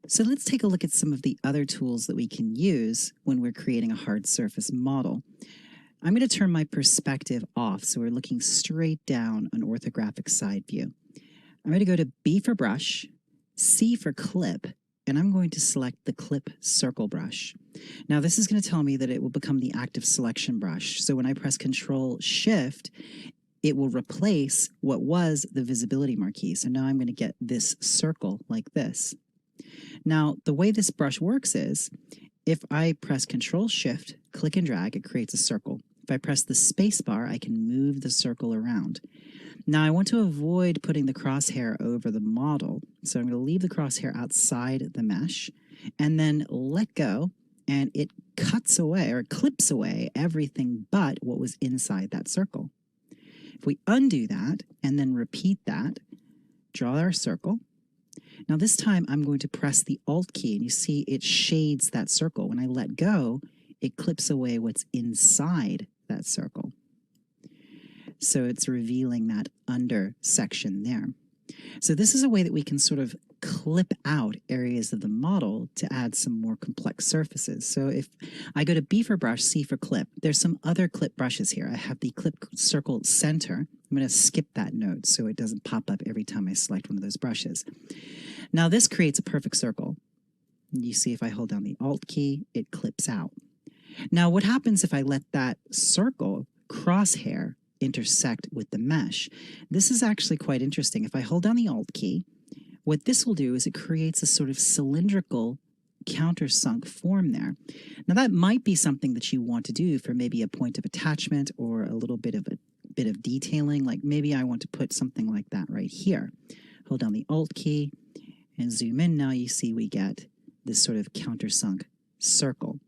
So let's take a look at some of the other tools that we can use when we're creating a hard surface model. I'm going to turn my perspective off so we're looking straight down an orthographic side view. I'm going to go to B for brush, C for clip, and I'm going to select the clip circle brush. Now this is going to tell me that it will become the active selection brush. So when I press Control Shift, it will replace what was the visibility marquee. So now I'm going to get this circle like this. Now, the way this brush works is, if I press Control Shift, click and drag, it creates a circle. If I press the space bar, I can move the circle around. Now, I want to avoid putting the crosshair over the model, so I'm going to leave the crosshair outside the mesh, and then let go, and it cuts away, or clips away, everything but what was inside that circle. If we undo that, and then repeat that, draw our circle. Now this time I'm going to press the Alt key, and you see it shades that circle. When I let go, it clips away what's inside that circle. So it's revealing that under section there. So this is a way that we can sort of clip out areas of the model to add some more complex surfaces. So if I go to B for brush, C for clip, there's some other clip brushes here. I have the clip circle center. I'm going to skip that node so it doesn't pop up every time I select one of those brushes. Now this creates a perfect circle. You see if I hold down the Alt key, it clips out. Now what happens if I let that circle crosshair intersect with the mesh? This is actually quite interesting. If I hold down the Alt key, what this will do is it creates a sort of cylindrical countersunk form there. Now that might be something that you want to do for maybe a point of attachment or a little bit of detailing, like maybe I want to put something like that right here. Hold down the Alt key and zoom in. Now you see we get this sort of countersunk circle.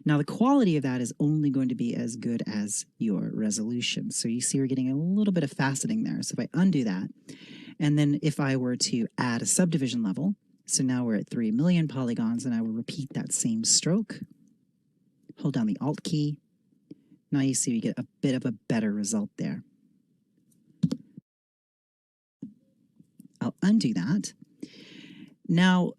Now the quality of that is only going to be as good as your resolution. So you see we're getting a little bit of faceting there. So if I undo that, and then if I were to add a subdivision level, so now we're at 3 million polygons, and I will repeat that same stroke, hold down the Alt key. Now you see we get a bit of a better result there. I'll undo that. Now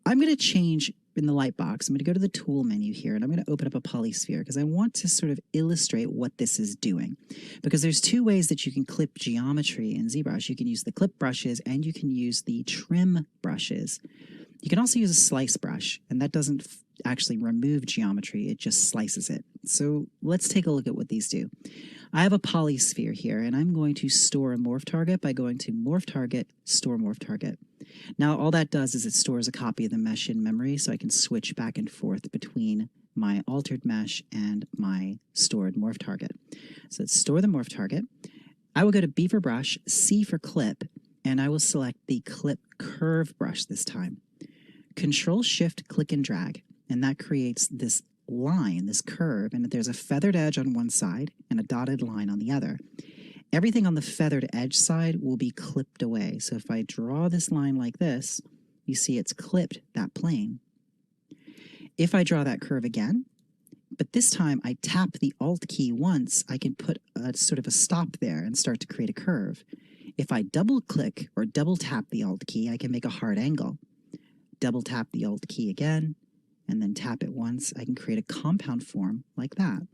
I'm going to change in the light box. I'm going to go to the tool menu here, and I'm going to open up a polysphere because I want to sort of illustrate what this is doing. Because there's two ways that you can clip geometry in ZBrush. You can use the clip brushes and you can use the trim brushes. You can also use a slice brush, and that doesn't actually remove geometry, it just slices it. So let's take a look at what these do. I have a polysphere here, and I'm going to store a morph target by going to Morph Target, Store Morph Target. Now all that does is it stores a copy of the mesh in memory, so I can switch back and forth between my altered mesh and my stored morph target. So let's store the morph target. I will go to B for brush, C for clip, and I will select the clip curve brush this time. Control Shift, click and drag, and that creates this line, this curve, and there's a feathered edge on one side and a dotted line on the other. Everything on the feathered edge side will be clipped away. So if I draw this line like this, you see it's clipped that plane. If I draw that curve again, but this time I tap the Alt key once, I can put a sort of a stop there and start to create a curve. If I double click or double tap the Alt key, I can make a hard angle. Double tap the Alt key again, and then tap it once, I can create a compound form like that.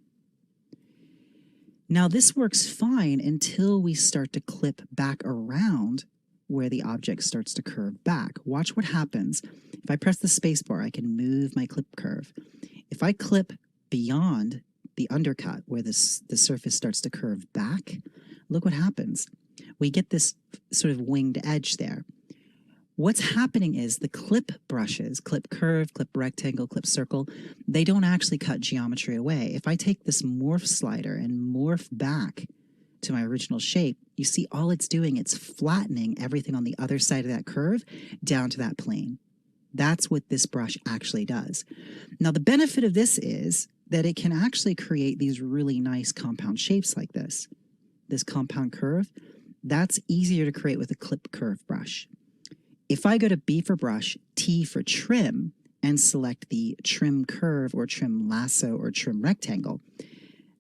Now this works fine until we start to clip back around where the object starts to curve back. Watch what happens. If I press the space bar, I can move my clip curve. If I clip beyond the undercut where the surface starts to curve back, look what happens. We get this sort of winged edge there. What's happening is the clip brushes, clip curve, clip rectangle, clip circle, they don't actually cut geometry away. If I take this morph slider and morph back to my original shape, you see all it's doing, it's flattening everything on the other side of that curve down to that plane. That's what this brush actually does. Now the benefit of this is that it can actually create these really nice compound shapes like this. This compound curve, that's easier to create with a clip curve brush. If I go to B for brush, T for trim, and select the trim curve or trim lasso or trim rectangle,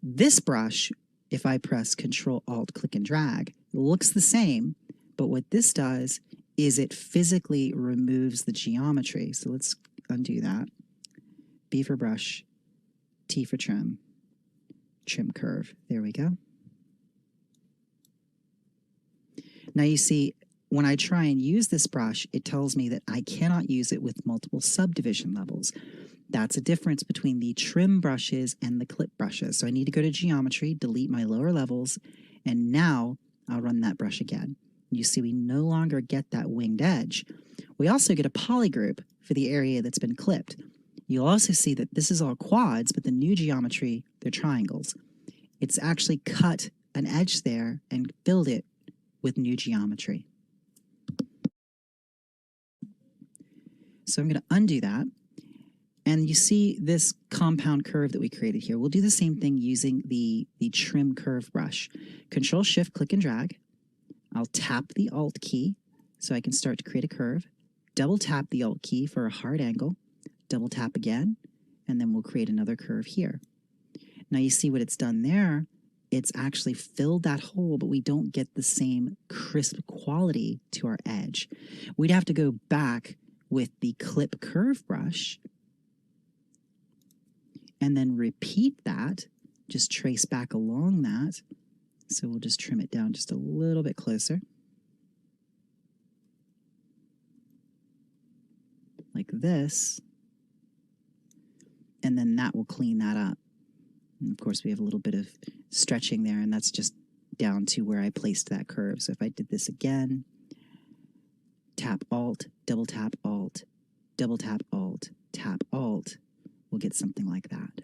this brush, if I press Control Alt, click and drag, looks the same, but what this does is it physically removes the geometry. So let's undo that. B for brush, T for trim, trim curve. There we go. Now you see, when I try and use this brush, it tells me that I cannot use it with multiple subdivision levels. That's a difference between the trim brushes and the clip brushes. So I need to go to geometry, delete my lower levels, and now I'll run that brush again. You see, we no longer get that winged edge. We also get a polygroup for the area that's been clipped. You'll also see that this is all quads, but the new geometry, they're triangles. It's actually cut an edge there and filled it with new geometry. So I'm going to undo that. And you see this compound curve that we created here. We'll do the same thing using the trim curve brush. Control Shift, click and drag. I'll tap the Alt key so I can start to create a curve. Double tap the Alt key for a hard angle. Double tap again, and then we'll create another curve here. Now you see what it's done there. It's actually filled that hole, but we don't get the same crisp quality to our edge. We'd have to go back with the clip curve brush and then repeat that, just trace back along that. So we'll just trim it down just a little bit closer. Like this. And then that will clean that up. And of course, we have a little bit of stretching there, and that's just down to where I placed that curve. So if I did this again, tap Alt, double tap Alt, double tap Alt, tap Alt, we'll get something like that.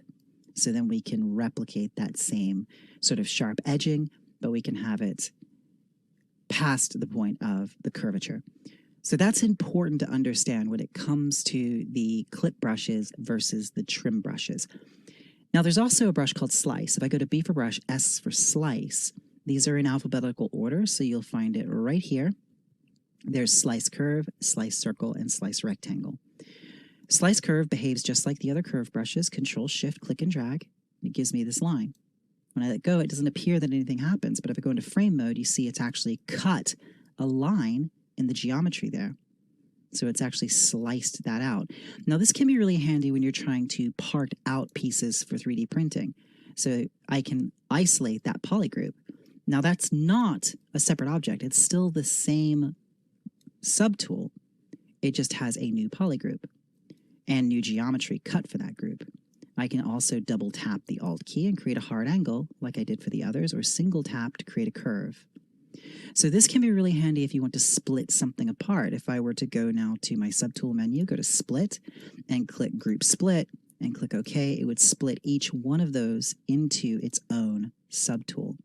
So then we can replicate that same sort of sharp edging, but we can have it past the point of the curvature. So that's important to understand when it comes to the clip brushes versus the trim brushes. Now there's also a brush called Slice. If I go to B for brush, S for Slice, these are in alphabetical order, so you'll find it right here. There's Slice Curve, Slice Circle, and Slice Rectangle. Slice Curve behaves just like the other curve brushes. Control Shift, click and drag. It gives me this line. When I let go, it doesn't appear that anything happens, but if I go into frame mode, you see it's actually cut a line in the geometry there. So it's actually sliced that out. Now this can be really handy when you're trying to part out pieces for 3D printing. So I can isolate that polygroup. Now that's not a separate object. It's still the same subtool. It just has a new polygroup and new geometry cut for that group. I can also double tap the Alt key and create a hard angle like I did for the others, or single tap to create a curve. So this can be really handy if you want to split something apart. If I were to go now to my subtool menu, go to Split, and click Group Split, and click OK, it would split each one of those into its own subtool.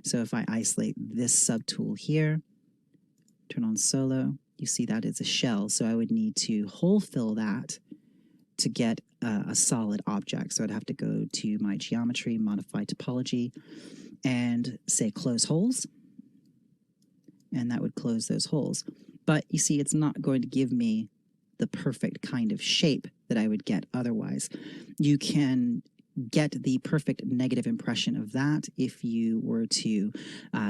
So if I isolate this subtool here, turn on Solo, you see that it's a shell, so I would need to hole fill that to get a solid object. So I'd have to go to my Geometry, Modify Topology, and say Close Holes. And that would close those holes. But you see, it's not going to give me the perfect kind of shape that I would get otherwise. You can get the perfect negative impression of that if you were to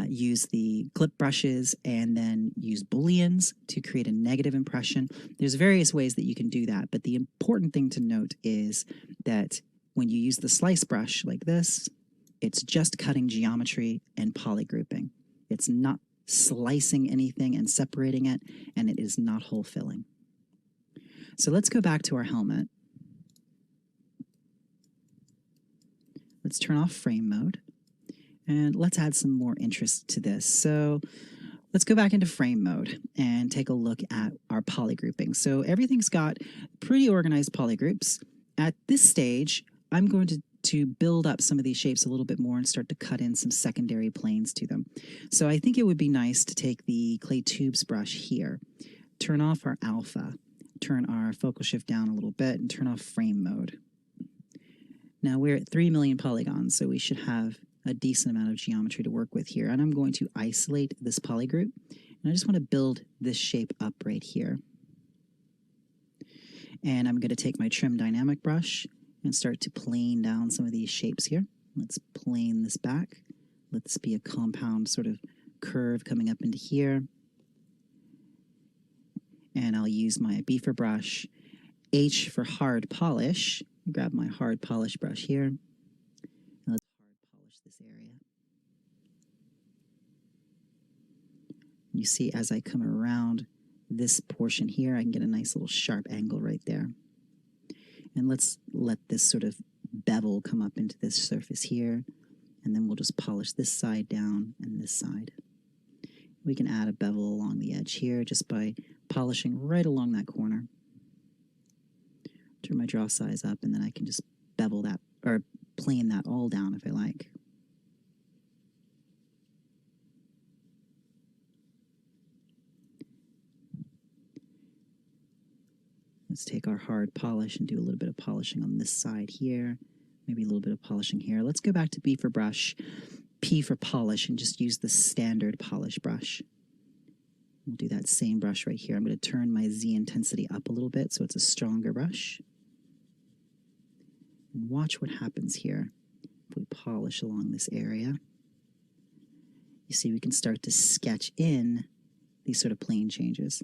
use the clip brushes and then use booleans to create a negative impression. There's various ways that you can do that, but the important thing to note is that when you use the slice brush like this, it's just cutting geometry and polygrouping. It's not slicing anything and separating it, and it is not hole filling. So let's go back to our helmet. Let's turn off frame mode, and let's add some more interest to this. So let's go back into frame mode and take a look at our polygrouping. So everything's got pretty organized polygroups. At this stage, I'm going to build up some of these shapes a little bit more and start to cut in some secondary planes to them. So I think it would be nice to take the clay tubes brush here, turn off our alpha, turn our focal shift down a little bit, and turn off frame mode. Now we're at 3 million polygons, so we should have a decent amount of geometry to work with here. And I'm going to isolate this polygroup, and I just want to build this shape up right here. And I'm going to take my trim dynamic brush and start to plane down some of these shapes here. Let's plane this back. Let's be a compound sort of curve coming up into here. and I'll use my B for brush, H for hard polish. Grab my hard polish brush here. And let's hard polish this area. You see, as I come around this portion here, I can get a nice little sharp angle right there. And let's let this sort of bevel come up into this surface here, and then we'll just polish this side down and this side. We can add a bevel along the edge here just by polishing right along that corner. Turn my draw size up, and then I can just bevel that, or plane that all down if I like. Let's take our hard polish and do a little bit of polishing on this side here, maybe a little bit of polishing here. Let's go back to B for brush, P for polish, and just use the standard polish brush. We'll do that same brush right here. I'm going to turn my Z intensity up a little bit so it's a stronger brush. And watch what happens here if we polish along this area. You see, we can start to sketch in these sort of plane changes.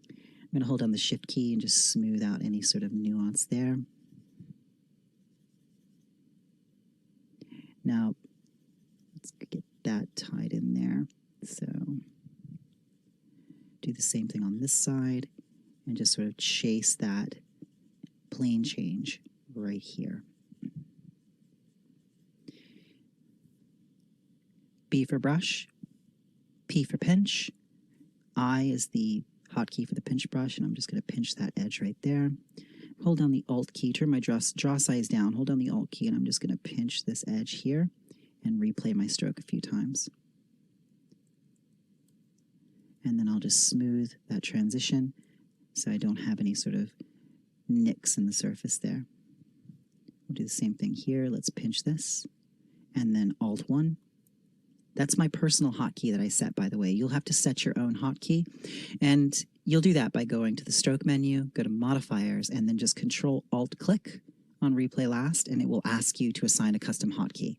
I'm going to hold down the Shift key and just smooth out any sort of nuance there. Now, let's get that tied in there. So, do the same thing on this side and just sort of chase that plane change right here. B for brush, P for pinch, I is the hotkey for the pinch brush, and I'm just going to pinch that edge right there. Hold down the Alt key, turn my draw size down, hold down the Alt key, and I'm just going to pinch this edge here and replay my stroke a few times. And then I'll just smooth that transition so I don't have any sort of nicks in the surface there. We'll do the same thing here. Let's pinch this, and then Alt-1. That's my personal hotkey that I set, by the way. You'll have to set your own hotkey, and you'll do that by going to the stroke menu, go to modifiers, and then just Control-Alt-Click on replay last, and it will ask you to assign a custom hotkey.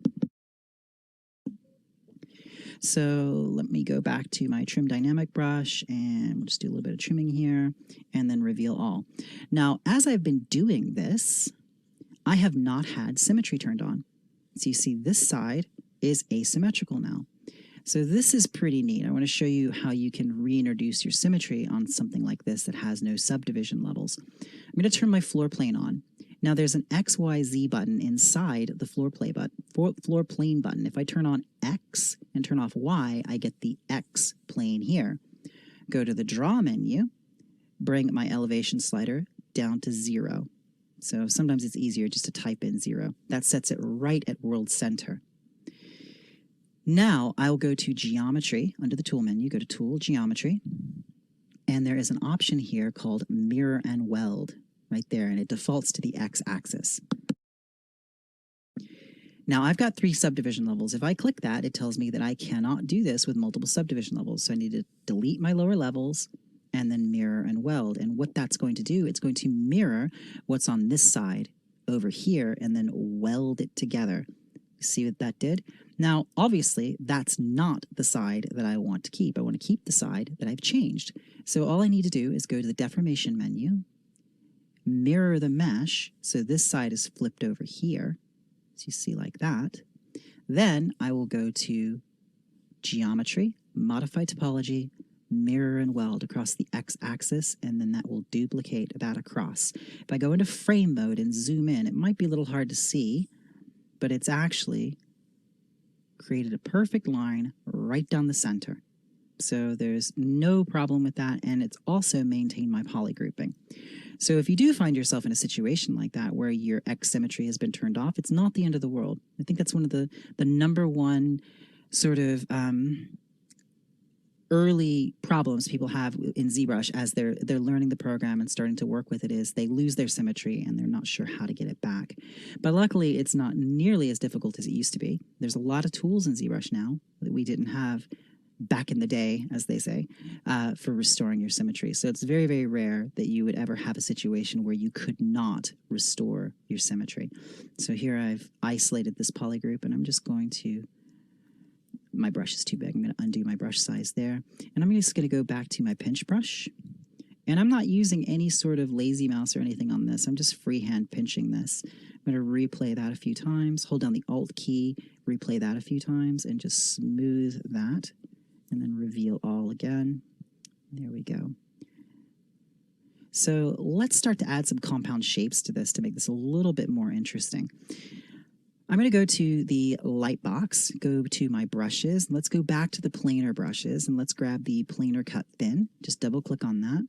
So let me go back to my trim dynamic brush, and we'll just do a little bit of trimming here, and then reveal all. Now, as I've been doing this, I have not had symmetry turned on. So you see this side is asymmetrical now. So this is pretty neat. I want to show you how you can reintroduce your symmetry on something like this that has no subdivision levels. I'm going to turn my floor plane on. Now there's an X, Y, Z button inside the floor plane button. If I turn on X and turn off Y, I get the X plane here. Go to the draw menu, bring my elevation slider down to 0. So sometimes it's easier just to type in 0. That sets it right at world center. Now I will go to Geometry under the Tool menu, go to Tool, Geometry, and there is an option here called Mirror and Weld right there, and it defaults to the X-axis. Now I've got 3 subdivision levels. If I click that, it tells me that I cannot do this with multiple subdivision levels, so I need to delete my lower levels and then Mirror and Weld. And what that's going to do, it's going to mirror what's on this side over here and then weld it together. See what that did? Now, obviously, that's not the side that I want to keep. I want to keep the side that I've changed. So all I need to do is go to the Deformation menu, mirror the mesh, so this side is flipped over here, so you see like that. Then I will go to Geometry, Modify Topology, Mirror and Weld across the X-axis, and then that will duplicate that across. If I go into Frame Mode and zoom in, it might be a little hard to see, but it's actually created a perfect line right down the center. So there's no problem with that, and it's also maintained my poly grouping. So if you do find yourself in a situation like that where your X symmetry has been turned off, it's not the end of the world. I think that's one of the number one sort of early problems people have in ZBrush as they're learning the program and starting to work with it is they lose their symmetry and they're not sure how to get it back. But luckily, it's not nearly as difficult as it used to be. There's a lot of tools in ZBrush now that we didn't have back in the day, as they say, for restoring your symmetry. So it's very, very rare that you would ever have a situation where you could not restore your symmetry. So here I've isolated this poly group, and I'm just going to, my brush is too big. I'm going to undo my brush size there. And I'm just going to go back to my pinch brush, And I'm not using any sort of lazy mouse or anything on this. I'm just freehand pinching this. I'm going to replay that a few times, hold down the Alt key, replay that a few times, and just smooth that, and then reveal all again. There we go. So let's start to add some compound shapes to this to make this a little bit more interesting. I'm going to go to the light box, go to my brushes. Let's go back to the planar brushes and let's grab the planar cut thin. Just double click on that.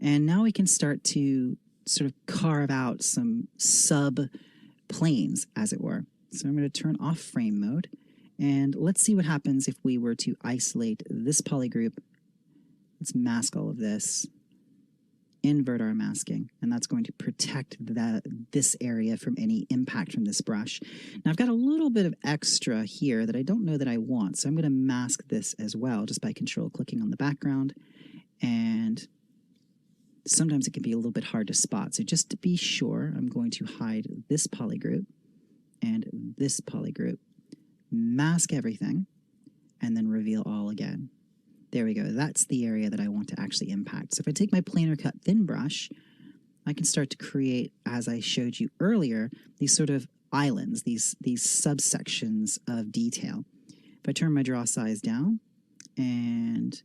And now we can start to sort of carve out some sub planes, as it were. So I'm going to turn off frame mode. And let's see what happens if we were to isolate this polygroup. Let's mask all of this. Invert our masking, and that's going to protect this area from any impact from this brush. Now I've got a little bit of extra here that I don't know that I want, so I'm going to mask this as well just by control clicking on the background, and sometimes it can be a little bit hard to spot. So just to be sure, I'm going to hide this polygroup and this polygroup, mask everything, and then reveal all again. There we go. That's the area that I want to actually impact. So if I take my planar cut thin brush, I can start to create, as I showed you earlier, these sort of islands, these subsections of detail. If I turn my draw size down and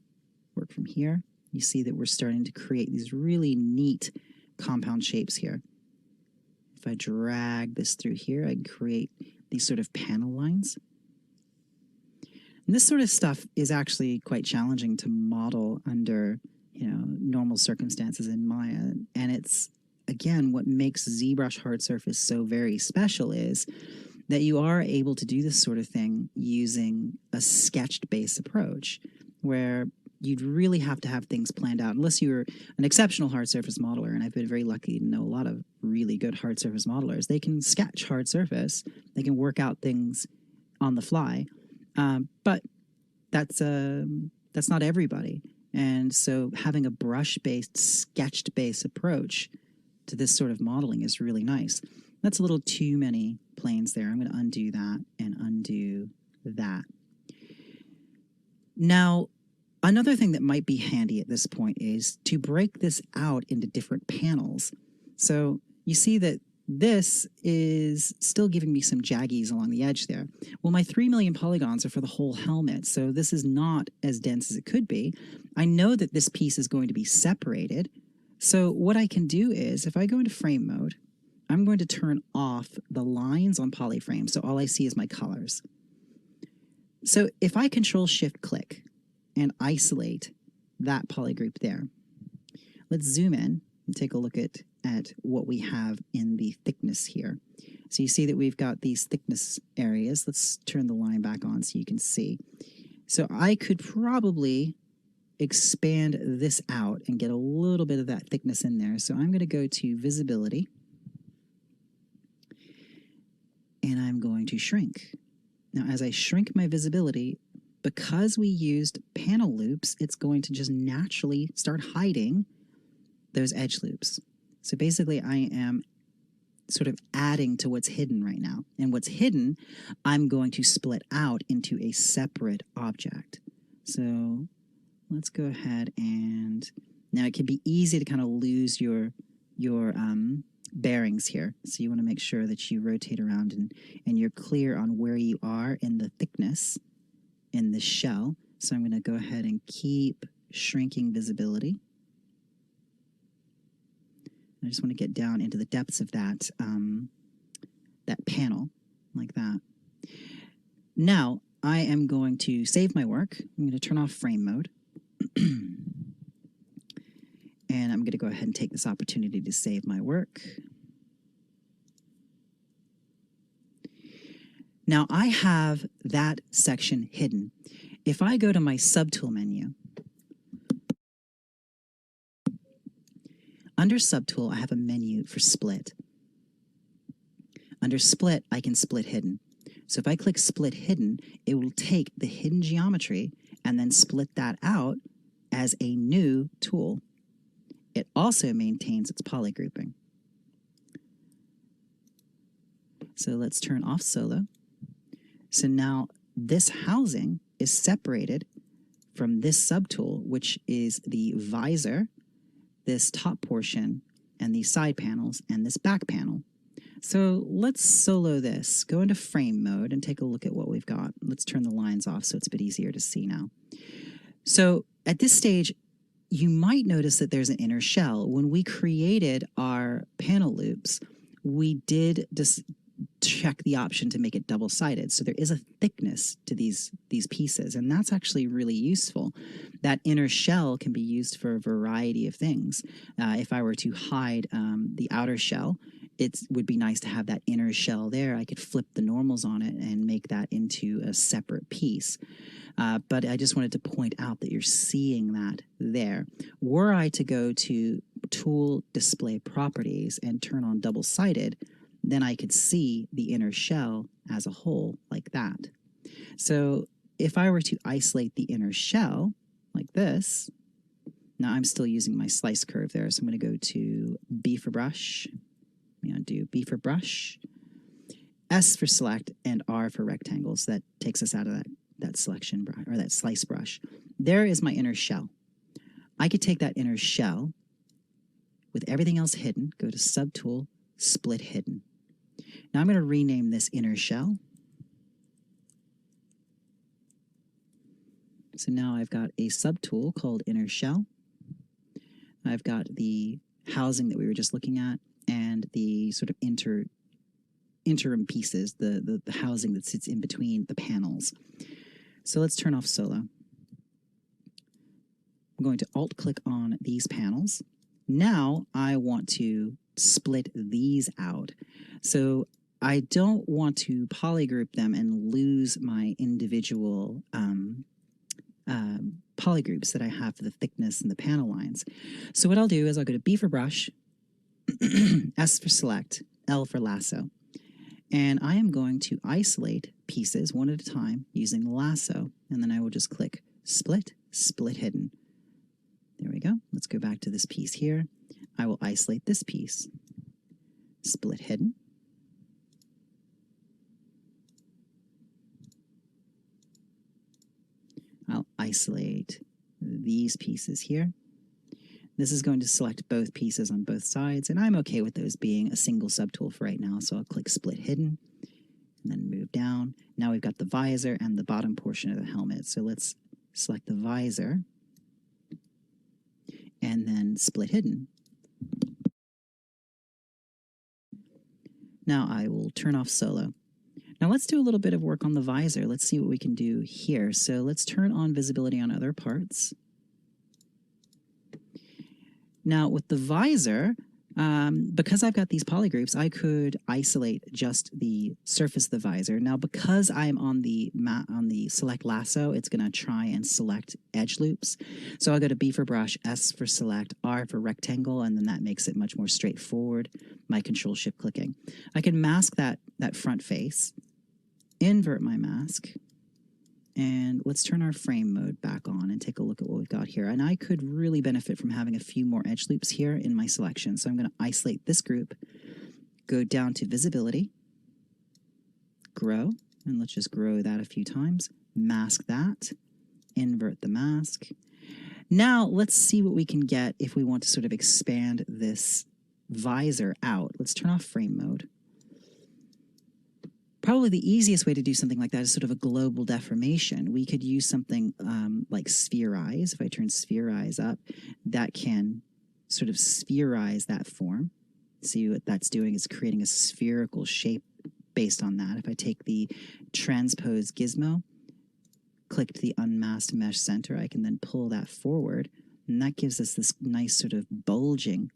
work from here, you see that we're starting to create these really neat compound shapes here. If I drag this through here, I can create these sort of panel lines. And this sort of stuff is actually quite challenging to model under, normal circumstances in Maya. And it's, again, what makes ZBrush Hard Surface so very special is that you are able to do this sort of thing using a sketched base approach, where you'd really have to have things planned out, unless you're an exceptional hard surface modeler. And I've been very lucky to know a lot of really good hard surface modelers. They can sketch hard surface. They can work out things on the fly. But that's not everybody. And so having a brush-based, sketched-based approach to this sort of modeling is really nice. That's a little too many planes there. I'm going to undo that and undo that. Now, another thing that might be handy at this point is to break this out into different panels. So you see that this is still giving me some jaggies along the edge there. Well, my 3 million polygons are for the whole helmet, so this is not as dense as it could be. I know that this piece is going to be separated. So what I can do is, if I go into frame mode, I'm going to turn off the lines on polyframe, so all I see is my colors. So if I Control-Shift-Click and isolate that polygroup there, let's zoom in and take a look at what we have in the thickness here. So you see that we've got these thickness areas. Let's turn the line back on so you can see. So I could probably expand this out and get a little bit of that thickness in there. So I'm going to go to Visibility, and I'm going to shrink. Now, as I shrink my visibility, because we used panel loops, it's going to just naturally start hiding those edge loops. So basically, I am sort of adding to what's hidden right now. And what's hidden, I'm going to split out into a separate object. So let's go ahead and, now it can be easy to kind of lose your bearings here. So you want to make sure that you rotate around and you're clear on where you are in the thickness in the shell. So I'm going to go ahead and keep shrinking visibility. I just want to get down into the depths of that, that panel, like that. Now, I am going to save my work. I'm going to turn off frame mode. And I'm going to go ahead and take this opportunity to save my work. Now, I have that section hidden. If I go to my Subtool menu, under Subtool, I have a menu for Split. Under Split, I can split hidden. So if I click Split Hidden, it will take the hidden geometry and then split that out as a new tool. It also maintains its polygrouping. So let's turn off Solo. So now this housing is separated from this subtool, which is the visor. this top portion and these side panels and this back panel. So let's solo this, go into frame mode and take a look at what we've got. Let's turn the lines off so it's a bit easier to see now. So at this stage, you might notice that there's an inner shell. When we created our panel loops, we did just check the option to make it double-sided. So there is a thickness to these pieces, and that's actually really useful. That inner shell can be used for a variety of things. If I were to hide the outer shell, it would be nice to have that inner shell there. I could flip the normals on it and make that into a separate piece. But I just wanted to point out that you're seeing that there. Were I to go to Tool, Display Properties, and turn on double-sided, then I could see the inner shell as a whole like that. So if I were to isolate the inner shell like this, now I'm still using my slice curve there, so I'm going to go to B for brush. I'm going to do B for brush, S for select, and R for rectangles. That takes us out of that selection brush, or that slice brush. There is my inner shell. I could take that inner shell with everything else hidden, go to Subtool, Split Hidden. Now I'm going to rename this inner shell. So now I've got a subtool called inner shell. I've got the housing that we were just looking at and the sort of interim pieces, the housing that sits in between the panels. So let's turn off solo. I'm going to alt-click on these panels. Now I want to split these out. So I don't want to polygroup them and lose my individual polygroups that I have for the thickness and the panel lines. So what I'll do is I'll go to B for brush, S for select, L for lasso. And I am going to isolate pieces one at a time using the lasso. And then I will just click split, split hidden. There we go. Let's go back to this piece here. I will isolate this piece. Split hidden. I'll isolate these pieces here. This is going to select both pieces on both sides, and I'm okay with those being a single subtool for right now, so I'll click Split Hidden, and then move down. Now we've got the visor and the bottom portion of the helmet, so let's select the visor, and then Split Hidden. Now I will turn off solo. Now let's do a little bit of work on the visor. Let's see what we can do here. So let's turn on visibility on other parts. Now with the visor, because I've got these polygroups, I could isolate just the surface of the visor. Now because I'm on the select lasso, it's going to try and select edge loops. So I'll go to B for brush, S for select, R for rectangle, and then that makes it much more straightforward. My control shift clicking. I can mask that front face, invert my mask, and let's turn our frame mode back on and take a look at what we've got here. And I could really benefit from having a few more edge loops here in my selection. So I'm going to isolate this group, go down to visibility, grow, and let's just grow that a few times, mask that, invert the mask. Now let's see what we can get if we want to sort of expand this visor out. Let's turn off frame mode. Probably the easiest way to do something like that is sort of a global deformation. We could use something like spherize. If I turn spherize up, that can sort of spherize that form. See what that's doing is creating a spherical shape based on that. If I take the transpose gizmo, click the unmasked mesh center, I can then pull that forward, and that gives us this nice sort of bulging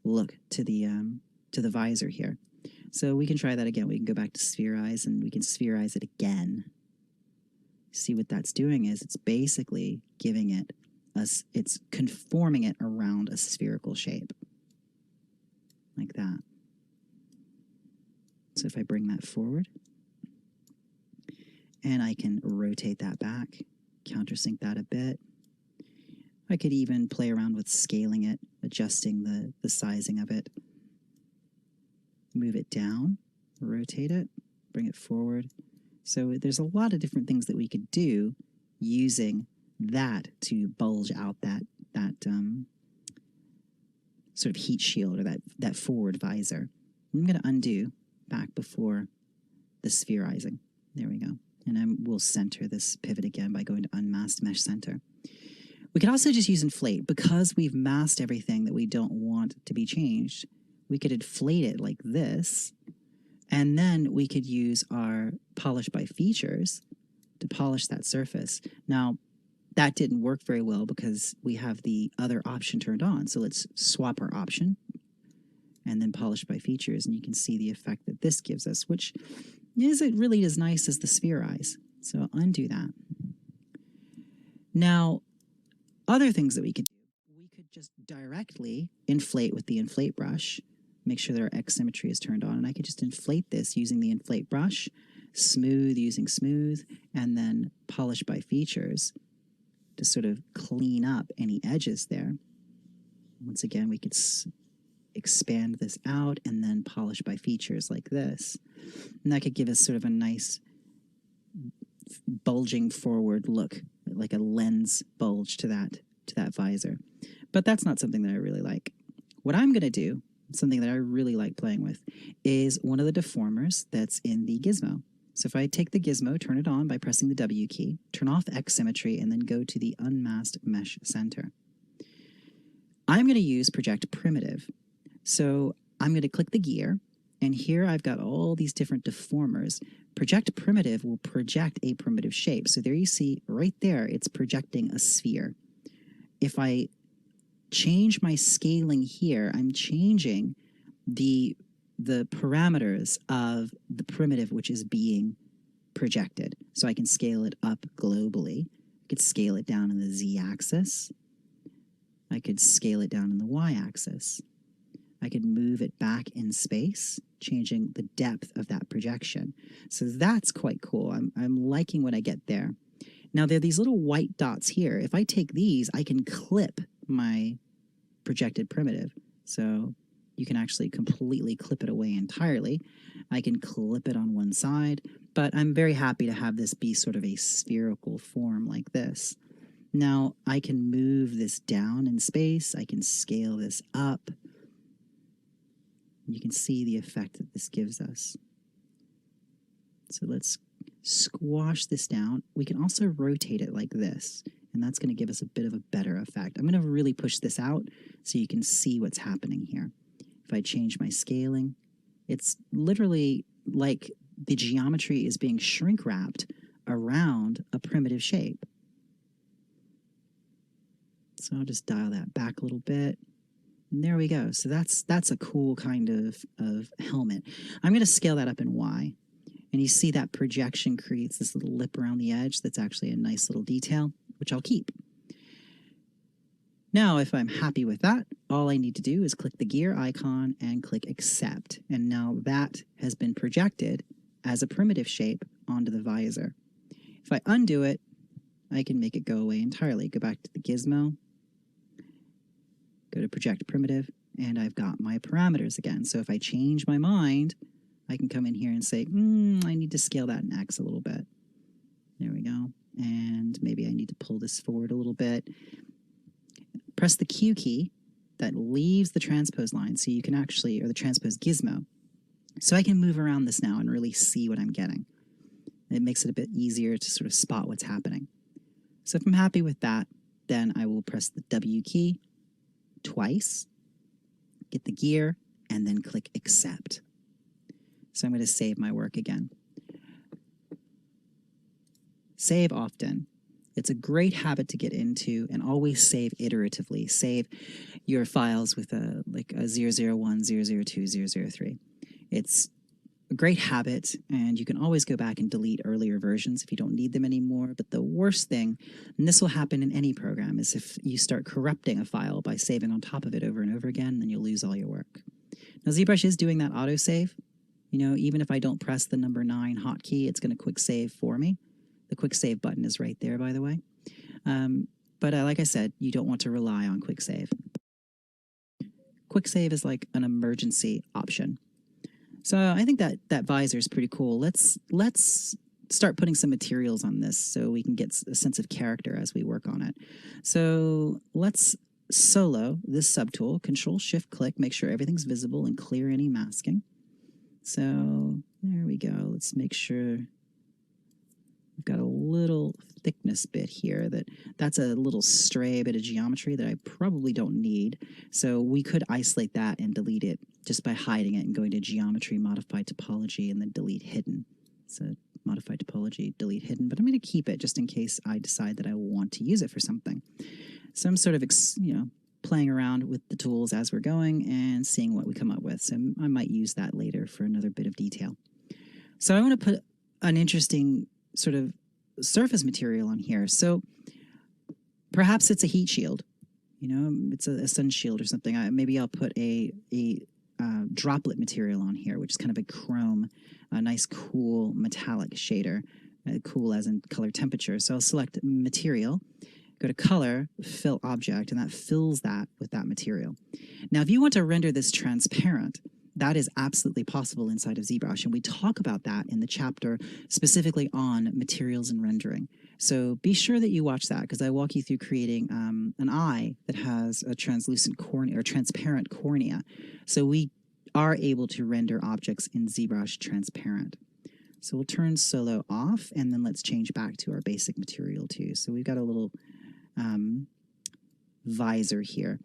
look to the visor here. So we can try that again. We can go back to spherize, and we can spherize it again. See what that's doing is it's basically giving it it's conforming it around a spherical shape. Like that. So if I bring that forward, and I can rotate that back, countersink that a bit. I could even play around with scaling it, adjusting the sizing of it. Move it down, rotate it, bring it forward. So there's a lot of different things that we could do using that to bulge out that sort of heat shield or that forward visor. I'm going to undo back before the spherizing. There we go. And we'll center this pivot again by going to Unmasked Mesh Center. We could also just use inflate. Because we've masked everything that we don't want to be changed, we could inflate it like this, and then we could use our polish by features to polish that surface. Now, that didn't work very well because we have the other option turned on. So let's swap our option and then polish by features, and you can see the effect that this gives us, which isn't really as nice as the spherize. So undo that. Now, other things that we could do, we could just directly inflate with the inflate brush, make sure that our X symmetry is turned on, and I could just inflate this using the inflate brush, smooth using smooth, and then polish by features to sort of clean up any edges there. Once again, we could expand this out and then polish by features like this. And that could give us sort of a nice bulging forward look, like a lens bulge to that visor. But that's not something that I really like. What I'm going to do, something that I really like playing with, is one of the deformers that's in the gizmo. So if I take the gizmo, turn it on by pressing the W key, turn off X symmetry, and then go to the Unmasked Mesh Center. I'm going to use Project Primitive. So I'm going to click the gear, and here I've got all these different deformers. Project Primitive will project a primitive shape. So there you see, right there, it's projecting a sphere. If I change my scaling here, I'm changing the parameters of the primitive which is being projected. So I can scale it up globally. I could scale it down in the Z-axis. I could scale it down in the Y-axis. I could move it back in space, changing the depth of that projection. So that's quite cool. I'm liking what I get there. Now, there are these little white dots here. If I take these, I can clip my projected primitive. So you can actually completely clip it away entirely. I can clip it on one side, but I'm very happy to have this be sort of a spherical form like this. Now, I can move this down in space. I can scale this up. You can see the effect that this gives us. So let's squash this down. We can also rotate it like this, and that's going to give us a bit of a better effect. I'm going to really push this out so you can see what's happening here. If I change my scaling, it's literally like the geometry is being shrink wrapped around a primitive shape. So I'll just dial that back a little bit. And there we go. So that's a cool kind of helmet. I'm going to scale that up in Y. And you see that projection creates this little lip around the edge that's actually a nice little detail, which I'll keep. Now, if I'm happy with that, all I need to do is click the gear icon and click Accept. And now that has been projected as a primitive shape onto the visor. If I undo it, I can make it go away entirely. Go back to the gizmo, go to Project Primitive, and I've got my parameters again. So if I change my mind, I can come in here and say, I need to scale that in X a little bit. There we go. And maybe I need to pull this forward a little bit. Press the Q key that leaves the transpose line so you can actually, or the transpose gizmo. So I can move around this now and really see what I'm getting. It makes it a bit easier to sort of spot what's happening. So if I'm happy with that, then I will press the W key twice, get the gear, and then click Accept. So I'm going to save my work again. Save often. It's a great habit to get into, and always save iteratively. Save your files with like a 001, 002, 003. It's a great habit, and you can always go back and delete earlier versions if you don't need them anymore. But the worst thing, and this will happen in any program, is if you start corrupting a file by saving on top of it over and over again, then you'll lose all your work. Now, ZBrush is doing that autosave. You know, even if I don't press the number 9 hotkey, it's going to quick save for me. The quick save button is right there, by the way. But like I said, you don't want to rely on quick save. Quick save is like an emergency option. So I think that visor is pretty cool. Let's start putting some materials on this so we can get a sense of character as we work on it. So let's solo this subtool, Control-Shift-Click, make sure everything's visible and clear any masking. So there we go. Let's make sure we've got a little thickness bit here that's a little stray bit of geometry that I probably don't need. So we could isolate that and delete it just by hiding it and going to Geometry, Modify Topology, and then Delete Hidden. So Modify Topology, Delete Hidden, but I'm going to keep it just in case I decide that I want to use it for something. So I'm sort of, playing around with the tools as we're going and seeing what we come up with. So I might use that later for another bit of detail. So I want to put an interesting sort of surface material on here. So perhaps it's a heat shield, it's a sun shield or something. Maybe I'll put a droplet material on here, which is kind of a chrome, a nice cool metallic shader, cool as in color temperature. So I'll select material, go to color, fill object, and that fills that with that material. Now, if you want to render this transparent, that is absolutely possible inside of ZBrush, and we talk about that in the chapter specifically on materials and rendering. So be sure that you watch that, because I walk you through creating an eye that has a translucent cornea or transparent cornea. So we are able to render objects in ZBrush transparent. So we'll turn solo off, and then let's change back to our basic material too. So we've got a little visor here.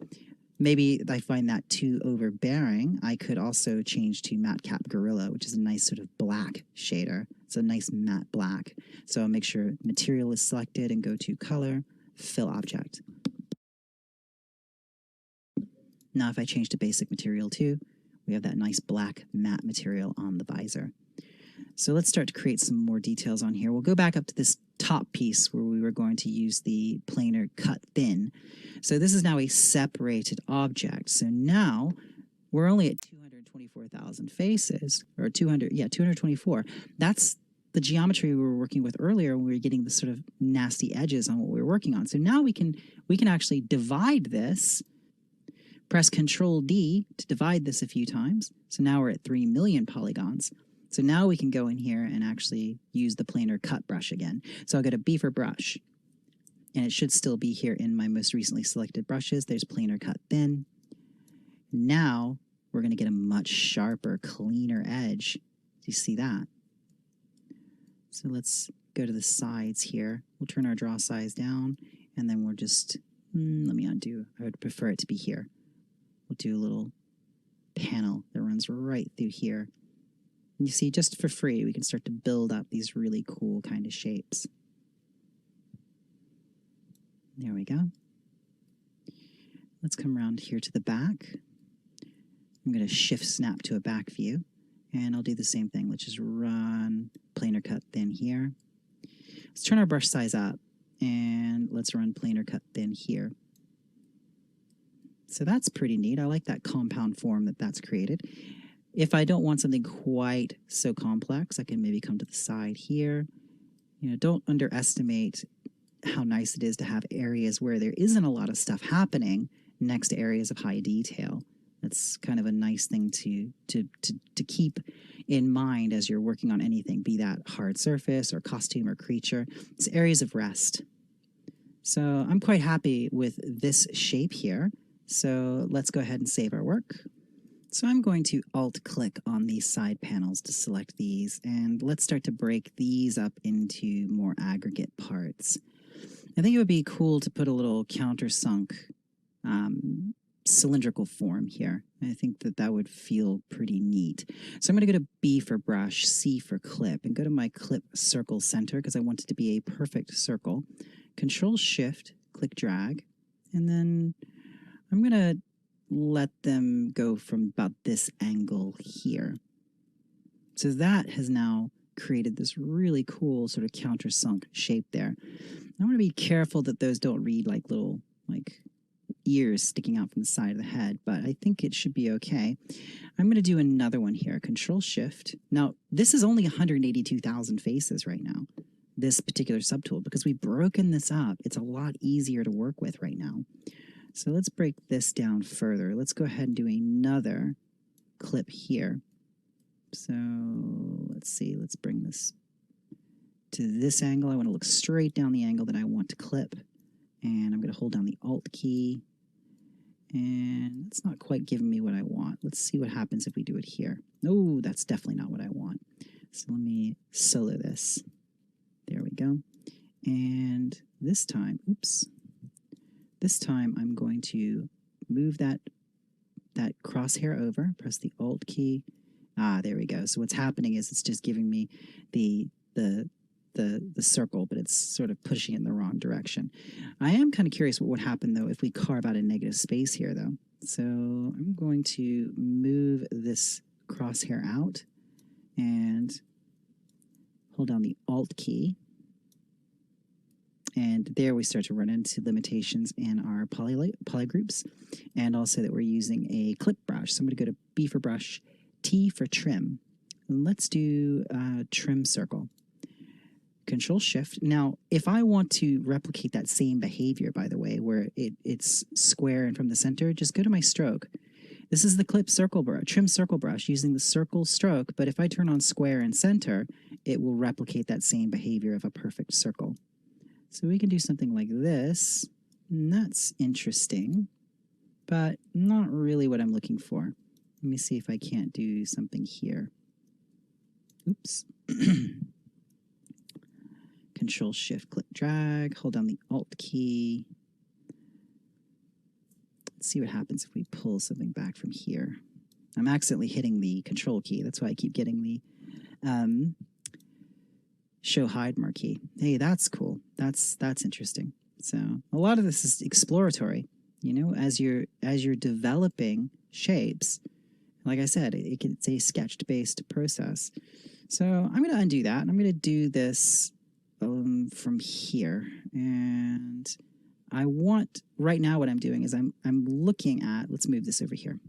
Maybe I find that too overbearing. I could also change to Matcap Gorilla, which is a nice sort of black shader. It's a nice matte black. So I'll make sure material is selected and go to color, fill object. Now if I change to basic material too, we have that nice black matte material on the visor. So let's start to create some more details on here. We'll go back up to this top piece where we were going to use the planar cut thin. So this is now a separated object. So now we're only at 224,000 faces, or 224. That's the geometry we were working with earlier when we were getting the sort of nasty edges on what we were working on. So now we can actually divide this. Press Control D to divide this a few times. So now we're at 3 million polygons. So now we can go in here and actually use the planar cut brush again. So I'll go to B for brush, and it should still be here in my most recently selected brushes. There's planar cut thin. Now we're going to get a much sharper, cleaner edge. Do you see that? So let's go to the sides here. We'll turn our draw size down, and then we're just, let me undo. I would prefer it to be here. We'll do a little panel that runs right through here. You see, just for free, we can start to build up these really cool kind of shapes. There we go. Let's come around here to the back. I'm going to shift snap to a back view, and I'll do the same thing. Let's just run planar cut thin here. Let's turn our brush size up, and let's run planar cut thin here. So that's pretty neat. I like that compound form that's created. If I don't want something quite so complex, I can maybe come to the side here. Don't underestimate how nice it is to have areas where there isn't a lot of stuff happening next to areas of high detail. That's kind of a nice thing to keep in mind as you're working on anything, be that hard surface or costume or creature. It's areas of rest. So I'm quite happy with this shape here. So let's go ahead and save our work. So I'm going to Alt-click on these side panels to select these, and let's start to break these up into more aggregate parts. I think it would be cool to put a little countersunk cylindrical form here. I think that would feel pretty neat. So I'm going to go to B for brush, C for clip, and go to my clip circle center because I want it to be a perfect circle. Control-Shift, click drag, and then I'm going to let them go from about this angle here. So that has now created this really cool sort of countersunk shape there. I want to be careful that those don't read like little ears sticking out from the side of the head, but I think it should be okay. I'm going to do another one here, Control-Shift. Now, this is only 182,000 faces right now, this particular subtool, because we've broken this up. It's a lot easier to work with right now. So let's break this down further. Let's go ahead and do another clip here. So let's see, let's bring this to this angle. I want to look straight down the angle that I want to clip. And I'm going to hold down the Alt key And it's not quite giving me what I want. Let's see what happens if we do it here. No, that's definitely not what I want. So let me solo this. There we go. And this time, oops, this time I'm going to move that crosshair over, press the Alt key. Ah, there we go. So what's happening is it's just giving me the circle, but it's sort of pushing it in the wrong direction. I am kind of curious what would happen, though, if we carve out a negative space here, though. So I'm going to move this crosshair out and hold down the Alt key. And there we start to run into limitations in our polygroups, and also that we're using a clip brush. So I'm going to go to B for brush, T for trim. And let's do trim circle. Control Shift. Now, if I want to replicate that same behavior, by the way, where it's square and from the center, just go to my stroke. This is the trim circle brush using the circle stroke, but if I turn on square and center, it will replicate that same behavior of a perfect circle. So we can do something like this, and that's interesting, but not really what I'm looking for. Let me see if I can't do something here. Oops. Control Shift click drag, hold down the Alt key. Let's see what happens if we pull something back from here. I'm accidentally hitting the Control key. That's why I keep getting the show hide marquee. Hey, that's cool. That's interesting. So a lot of this is exploratory, you know, as you're developing shapes. Like I said, it's a sketch-based process. So I'm going to undo that, and I'm going to do this from here. And I want, right now what I'm doing is I'm looking at, let's move this over here.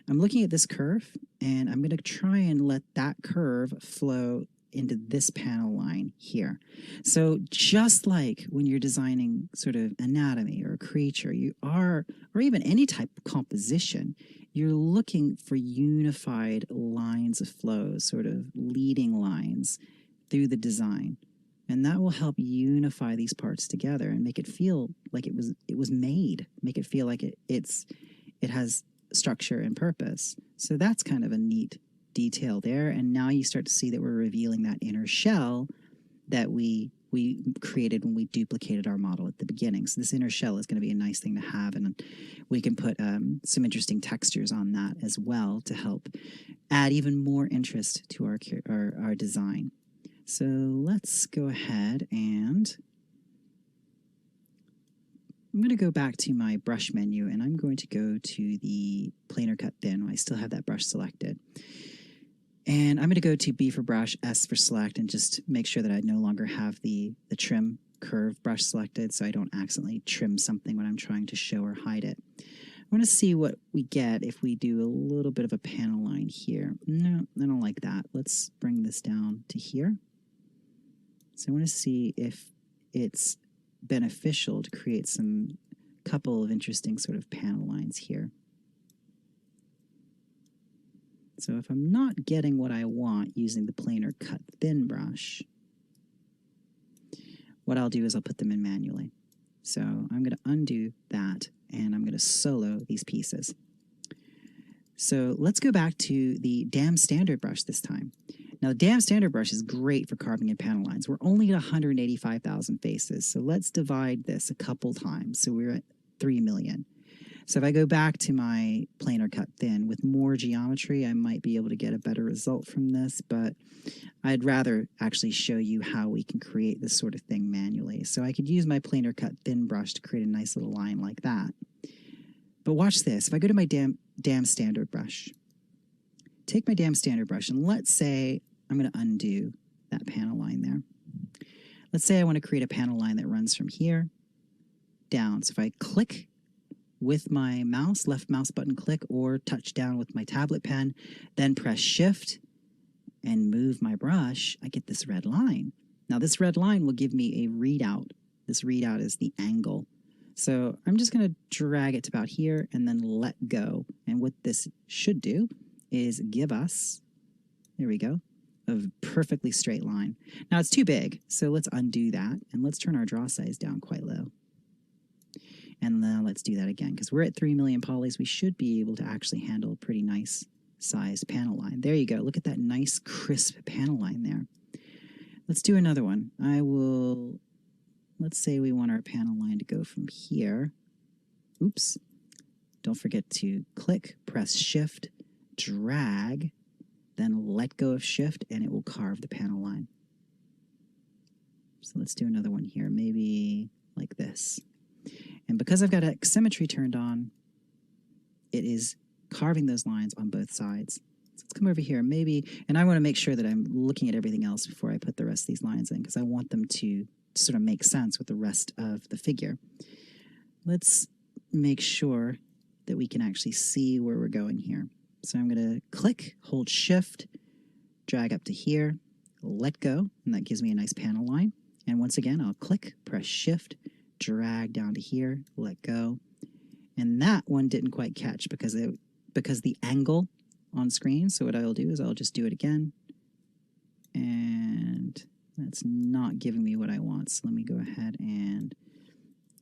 I'm looking at this curve, and I'm going to try and let that curve flow into this panel line here. So just like when you're designing sort of anatomy or a creature, or even any type of composition, you're looking for unified lines of flow, sort of leading lines through the design. And that will help unify these parts together and make it feel like it was made, make it feel like it has structure and purpose. So that's kind of a neat detail there. And now you start to see that we're revealing that inner shell that we created when we duplicated our model at the beginning. So this inner shell is going to be a nice thing to have, and we can put some interesting textures on that as well to help add even more interest to our design. So let's go ahead and I'm going to go back to my brush menu, and I'm going to go to the planar cut thin. I still have that brush selected. And I'm going to go to B for brush, S for select, and just make sure that I no longer have the trim curve brush selected so I don't accidentally trim something when I'm trying to show or hide it. I want to see what we get if we do a little bit of a panel line here. No, I don't like that. Let's bring this down to here. So I want to see if it's beneficial to create some couple of interesting sort of panel lines here. So if I'm not getting what I want using the planar cut thin brush, what I'll do is I'll put them in manually. So I'm going to undo that, and I'm going to solo these pieces. So let's go back to the dam standard brush this time. Now, the dam standard brush is great for carving in panel lines. We're only at 185,000 faces, so let's divide this a couple times. So we're at 3 million. So if I go back to my planar cut thin with more geometry, I might be able to get a better result from this, but I'd rather actually show you how we can create this sort of thing manually. So I could use my planar cut thin brush to create a nice little line like that. But watch this. If I go to my dam standard brush, take my dam standard brush, and let's say I'm going to undo that panel line there. Let's say I want to create a panel line that runs from here down. So if I click with my mouse, left mouse button click, or touch down with my tablet pen, then press Shift and move my brush, I get this red line. Now this red line will give me a readout. This readout is the angle. So I'm just going to drag it to about here and then let go. And what this should do is give us, there we go, a perfectly straight line. Now it's too big, so let's undo that, and let's turn our draw size down quite low. And now let's do that again, because we're at 3 million polys. We should be able to actually handle a pretty nice sized panel line. There you go. Look at that nice crisp panel line there. Let's do another one. Let's say we want our panel line to go from here. Oops. Don't forget to click, press Shift, drag, then let go of Shift, and it will carve the panel line. So let's do another one here, maybe like this. And because I've got symmetry turned on, it is carving those lines on both sides. So let's come over here, maybe, and I want to make sure that I'm looking at everything else before I put the rest of these lines in, because I want them to sort of make sense with the rest of the figure. Let's make sure that we can actually see where we're going here. So I'm going to click, hold Shift, drag up to here, let go, and that gives me a nice panel line. And once again, I'll click, press Shift, drag down to here, let go. And that one didn't quite catch because the angle on screen. So what I'll do is I'll just do it again. And that's not giving me what I want. So let me go ahead and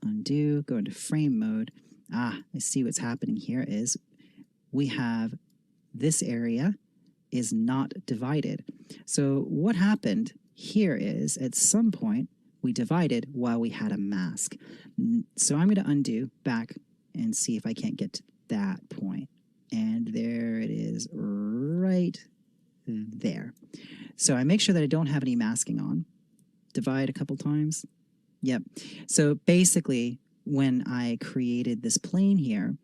undo, go into frame mode. I see what's happening here is we have this area is not divided. So what happened here is at some point we divided while we had a mask. So I'm going to undo back and see if I can't get to that point. And there it is right there. So I make sure that I don't have any masking on. Divide a couple times. Yep. So basically, when I created this plane here,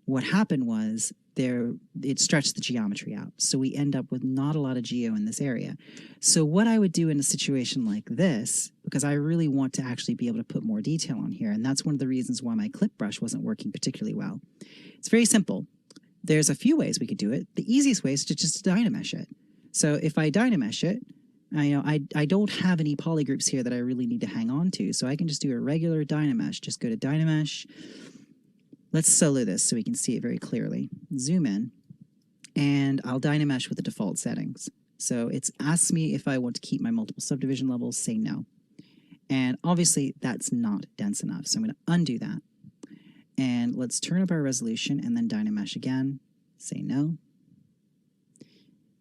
what happened was it stretched the geometry out. So we end up with not a lot of geo in this area. So what I would do in a situation like this, because I really want to actually be able to put more detail on here, and that's one of the reasons why my clip brush wasn't working particularly well. It's very simple. There's a few ways we could do it. The easiest way is to just Dynamesh it. So if I Dynamesh it, I don't have any polygroups here that I really need to hang on to, so I can just do a regular Dynamesh. Just go to Dynamesh. Let's solo this so we can see it very clearly. Zoom in, and I'll Dynamesh with the default settings. So it asks me if I want to keep my multiple subdivision levels, say no. And obviously that's not dense enough, so I'm going to undo that. And let's turn up our resolution and then Dynamesh again, say no.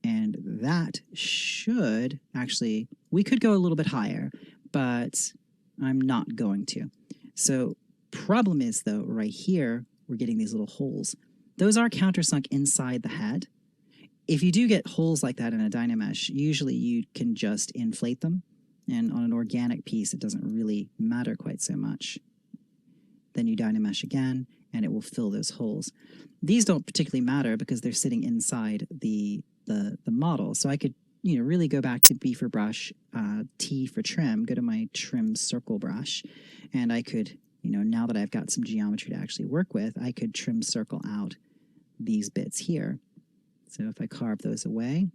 And that should actually, we could go a little bit higher, but I'm not going to. So problem is though, right here, we're getting these little holes. Those are countersunk inside the head. If you do get holes like that in a Dynamesh, usually you can just inflate them. And on an organic piece, it doesn't really matter quite so much. Then you Dynamesh again, and it will fill those holes. These don't particularly matter because they're sitting inside the model. So I could, really go back to B for brush, T for trim, go to my trim circle brush, and I could, now that I've got some geometry to actually work with, I could trim circle out these bits here. So if I carve those away,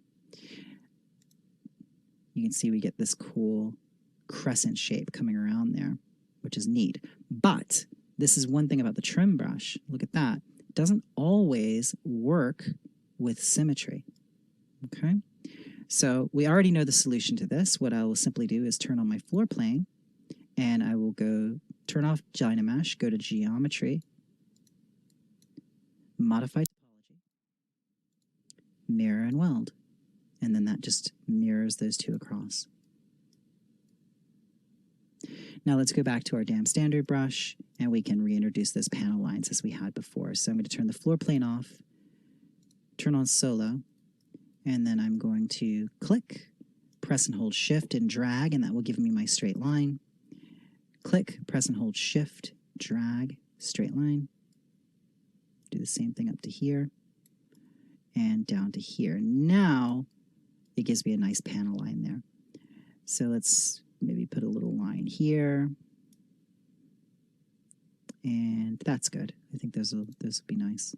you can see we get this cool crescent shape coming around there, which is neat. But this is one thing about the trim brush. Look at that. It doesn't always work with symmetry. Okay? So we already know the solution to this. What I will simply do is turn on my floor plane, and I will turn off Dynamesh, go to Geometry, Modify Topology, Mirror and Weld. And then that just mirrors those two across. Now let's go back to our damn standard brush, and we can reintroduce those panel lines as we had before. So I'm going to turn the floor plane off, turn on solo, and then I'm going to click, press and hold Shift and drag, and that will give me my straight line. Click, press and hold Shift, drag, straight line. Do the same thing up to here and down to here. Now it gives me a nice panel line there. So let's maybe put a little line here. And that's good. I think those will be nice.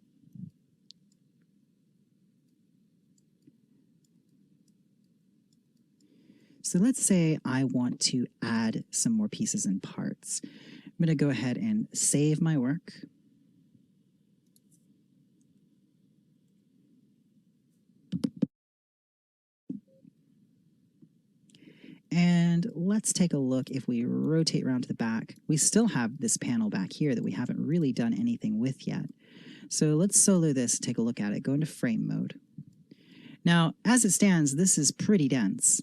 So let's say I want to add some more pieces and parts. I'm going to go ahead and save my work. And And let's take a look. If we rotate around to the back, we still have this panel back here that we haven't really done anything with yet. So let's solo this, take a look at it, go into frame mode. Now, as it stands, this is pretty dense.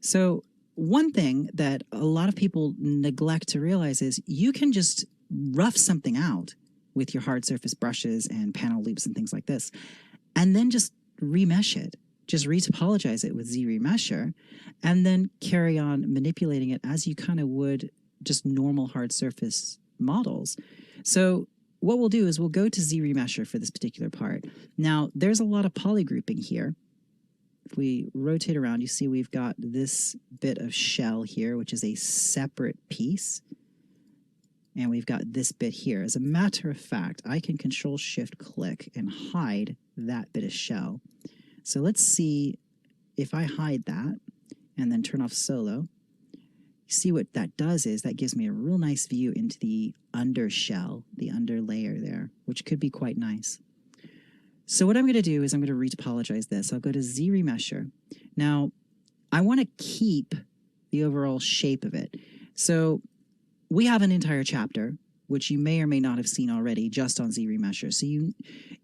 So one thing that a lot of people neglect to realize is you can just rough something out with your hard surface brushes and panel loops and things like this, and then just remesh it. Just retopologize it with Z-Remesher, and then carry on manipulating it as you kind of would just normal hard surface models. So what we'll do is we'll go to Z-Remesher for this particular part. Now, there's a lot of polygrouping here. If we rotate around, you see we've got this bit of shell here, which is a separate piece. And we've got this bit here. As a matter of fact, I can Control-Shift-Click and hide that bit of shell. So let's see if I hide that and then turn off solo. You see what that does is that gives me a real nice view into the undershell, the under layer there, which could be quite nice. So what I'm going to do is I'm going to retopologize this. I'll go to Z-Remesher. Now, I want to keep the overall shape of it. So we have an entire chapter, which you may or may not have seen already, just on Z-Remesher. So you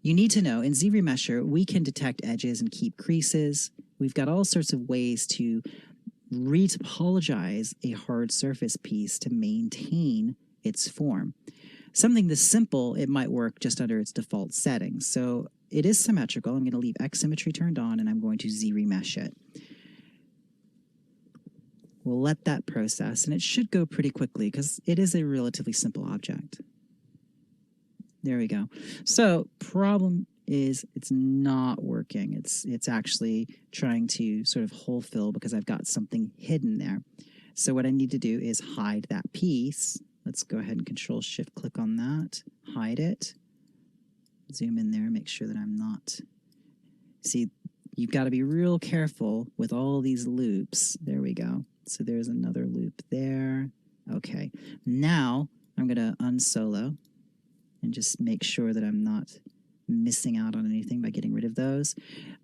need to know, in Z-Remesher, we can detect edges and keep creases. We've got all sorts of ways to retopologize a hard surface piece to maintain its form. Something this simple, it might work just under its default settings. So it is symmetrical. I'm going to leave X symmetry turned on, and I'm going to Z-Remesh it. We'll let that process, and it should go pretty quickly because it is a relatively simple object. There we go. So problem is it's not working. It's actually trying to sort of hole fill because I've got something hidden there. So what I need to do is hide that piece. Let's go ahead and Control-Shift-Click on that, hide it, zoom in there, make sure that I'm not... See, you've got to be real careful with all these loops. There we go. So there's another loop there. Okay, now I'm going to unsolo and just make sure that I'm not missing out on anything by getting rid of those.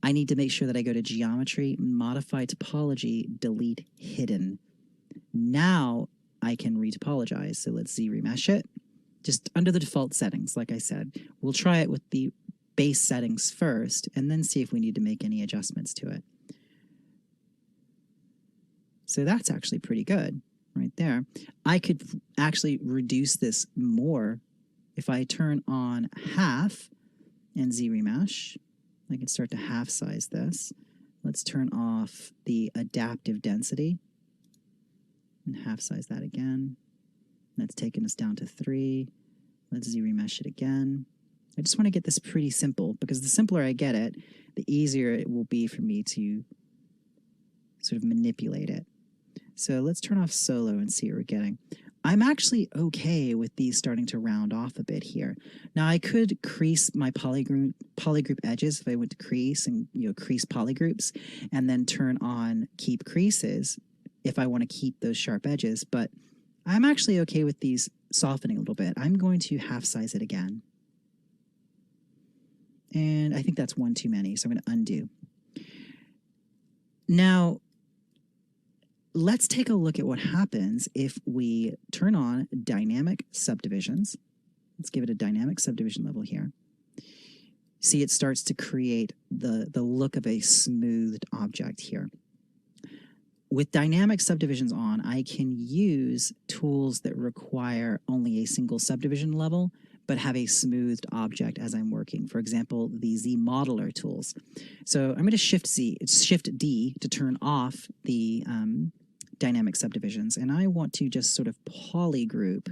I need to make sure that I go to Geometry, Modify Topology, Delete Hidden. Now I can retopologize. So let's Z-Remesh it. Just under the default settings, like I said. We'll try it with the base settings first, and then see if we need to make any adjustments to it. So that's actually pretty good right there. I could actually reduce this more if I turn on half and Z-Remesh. I can start to half size this. Let's turn off the adaptive density and half size that again. That's taking us down to 3. Let's Z-Remesh it again. I just want to get this pretty simple because the simpler I get it, the easier it will be for me to sort of manipulate it. So let's turn off solo and see what we're getting. I'm actually okay with these starting to round off a bit here. Now I could crease my polygroup edges if I went to crease and crease polygroups, and then turn on keep creases if I want to keep those sharp edges, but I'm actually okay with these softening a little bit. I'm going to half size it again. And I think that's one too many, so I'm going to undo. Now, let's take a look at what happens if we turn on dynamic subdivisions. Let's give it a dynamic subdivision level here. See, it starts to create the look of a smoothed object here. With dynamic subdivisions on, I can use tools that require only a single subdivision level, but have a smoothed object as I'm working. For example, the Z modeler tools. So I'm going to Shift D to turn off the dynamic subdivisions, and I want to just sort of polygroup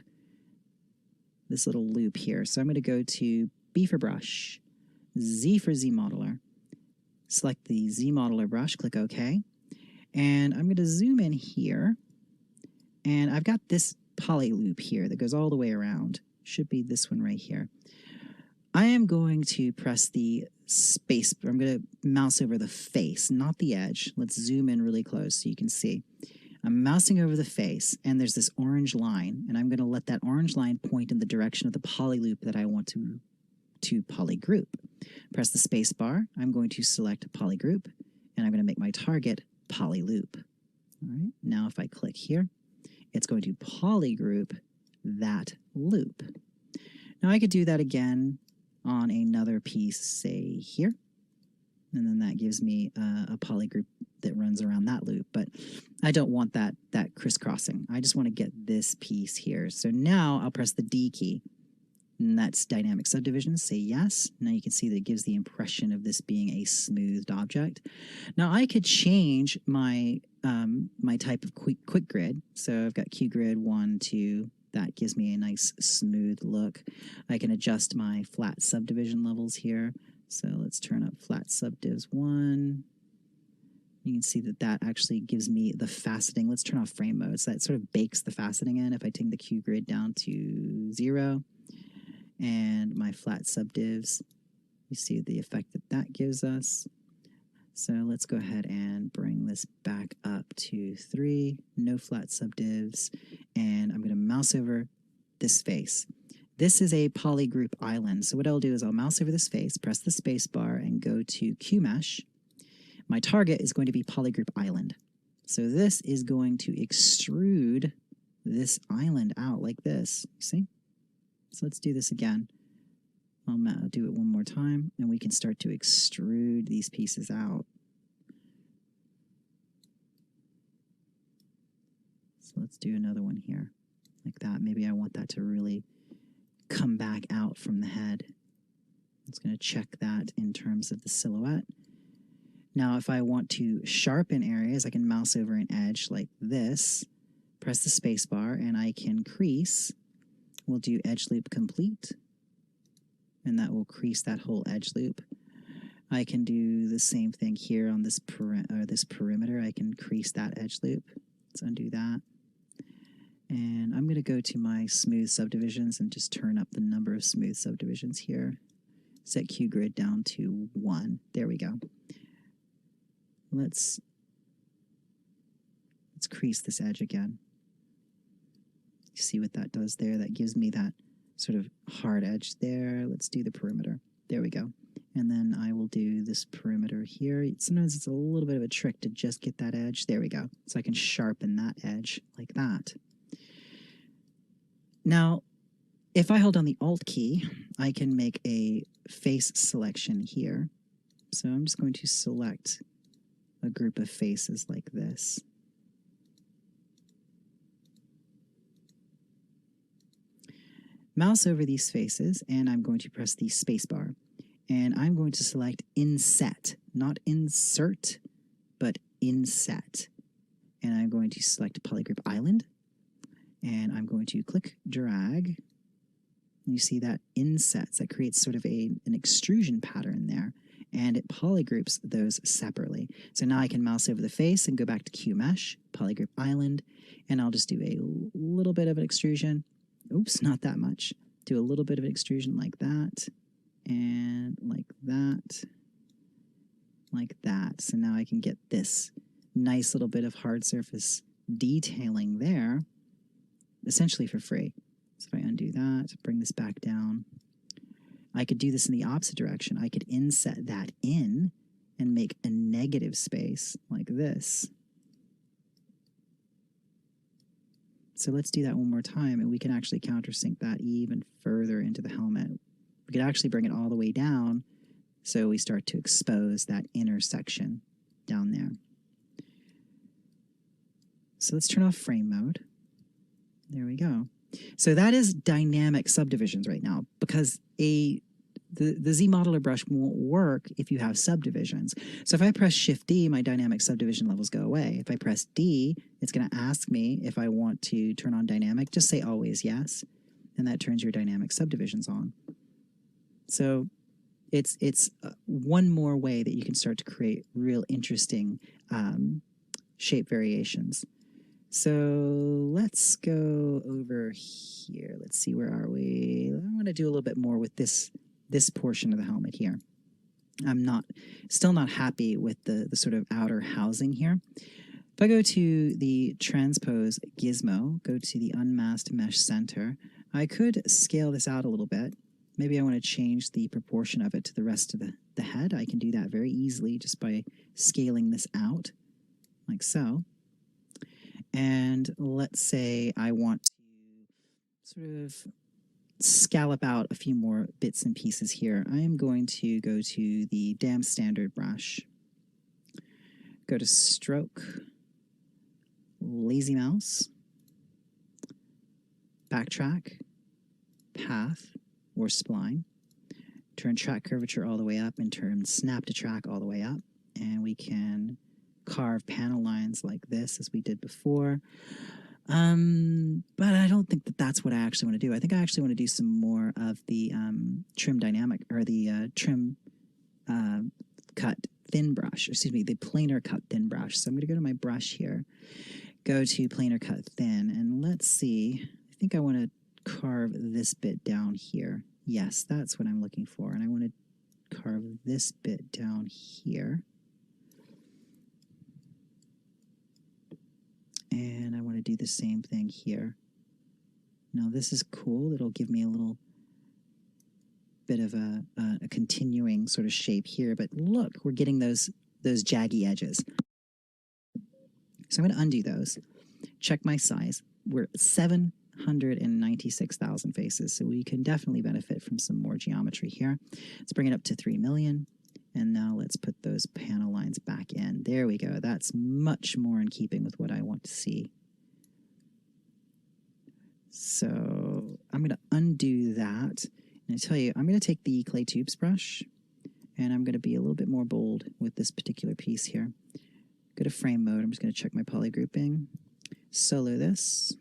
this little loop here. So I'm going to go to B for brush, Z for Z modeler, select the Z modeler brush, click OK, and I'm going to zoom in here, and I've got this poly loop here that goes all the way around. Should be this one right here. I am going to press the space. I'm going to mouse over the face, not the edge. Let's zoom in really close so you can see. I'm mousing over the face, and there's this orange line, and I'm going to let that orange line point in the direction of the poly loop that I want to polygroup. Press the space bar. I'm going to select polygroup, and I'm going to make my target poly loop. All right, now if I click here, it's going to polygroup that loop. Now I could do that again on another piece, say here, and then that gives me a polygroup that runs around that loop, but I don't want that crisscrossing. I just want to get this piece here. So now I'll press the D key, and that's dynamic subdivision. Say yes. Now you can see that it gives the impression of this being a smoothed object. Now I could change my my type of quick grid. So I've got Q grid 1, 2. That gives me a nice smooth look. I can adjust my flat subdivision levels here. So let's turn up flat subdivs 1. You can see that that actually gives me the faceting. Let's turn off frame mode. So that sort of bakes the faceting in. If I take the Q grid down to 0 and my flat subdivs, you see the effect that that gives us. So let's go ahead and bring this back up to 3, no flat subdivs, and I'm going to mouse over this face. This is a polygroup island. So what I'll do is I'll mouse over this face, press the space bar, and go to QMesh. My target is going to be polygroup island. So this is going to extrude this island out like this. You see? So let's do this again. I'll do it one more time, and we can start to extrude these pieces out. So let's do another one here, like that. Maybe I want that to really come back out from the head. It's going to check that in terms of the silhouette. Now, if I want to sharpen areas, I can mouse over an edge like this, press the space bar, and I can crease. We'll do edge loop complete, and that will crease that whole edge loop. I can do the same thing here on this perimeter. I can crease that edge loop. Let's undo that. And I'm going to go to my smooth subdivisions and just turn up the number of smooth subdivisions here. Set Q grid down to 1. There we go. Let's crease this edge again. You see what that does there? That gives me that sort of hard edge there. Let's do the perimeter. There we go. And then I will do this perimeter here. Sometimes it's a little bit of a trick to just get that edge. There we go. So I can sharpen that edge like that. Now, if I hold down the Alt key, I can make a face selection here. So I'm just going to select a group of faces like this. Mouse over these faces, and I'm going to press the spacebar. And I'm going to select Inset, not Insert, but Inset. And I'm going to select Polygroup Island, and I'm going to click Drag. And you see that insets, that creates sort of an extrusion pattern there, and it polygroups those separately. So now I can mouse over the face and go back to QMesh, Polygroup Island, and I'll just do a little bit of an extrusion. Oops, not that much. Do a little bit of an extrusion like that, and like that, like that. So now I can get this nice little bit of hard surface detailing there, essentially for free. So if I undo that, bring this back down, I could do this in the opposite direction. I could inset that in and make a negative space like this. So let's do that one more time, and we can actually countersink that even further into the helmet. We could actually bring it all the way down so we start to expose that inner section down there. So let's turn off frame mode. There we go. So that is dynamic subdivisions right now, because the Z modeler brush won't work if you have subdivisions. So if I press Shift D, my dynamic subdivision levels go away. If I press D, it's going to ask me if I want to turn on dynamic. Just say always yes, and that turns your dynamic subdivisions on. So it's one more way that you can start to create real interesting shape variations. So let's go over here. Let's see, where are we? I'm going to do a little bit more with this portion of the helmet here. I'm still not happy with the sort of outer housing here. If I go to the transpose gizmo, go to the unmasked mesh center, I could scale this out a little bit. Maybe I want to change the proportion of it to the rest of the head. I can do that very easily just by scaling this out like so. And let's say I want to sort of scallop out a few more bits and pieces here. I am going to go to the Dam Standard brush, go to Stroke, Lazy Mouse, Backtrack, Path, or Spline. Turn Track Curvature all the way up and turn Snap to Track all the way up. And we can carve panel lines like this as we did before. But I don't think that that's what I actually want to do. I think I actually want to do some more of the trim dynamic, or the trim cut thin brush, or excuse me, the planar cut thin brush. So I'm going to go to my brush here, go to planar cut thin, and let's see. I think I want to carve this bit down here. Yes, that's what I'm looking for. And I want to carve this bit down here. And I want to do the same thing here. Now this is cool. It'll give me a little bit of a continuing sort of shape here. But look, we're getting those jaggy edges. So I'm going to undo those. Check my size. We're 796,000 faces. So we can definitely benefit from some more geometry here. Let's bring it up to 3 million. And now let's put those panel lines back in. There we go. That's much more in keeping with what I want to see. So I'm going to undo that. And I tell you, I'm going to take the Clay Tubes brush, and I'm going to be a little bit more bold with this particular piece here. Go to frame mode. I'm just going to check my poly grouping, solo this.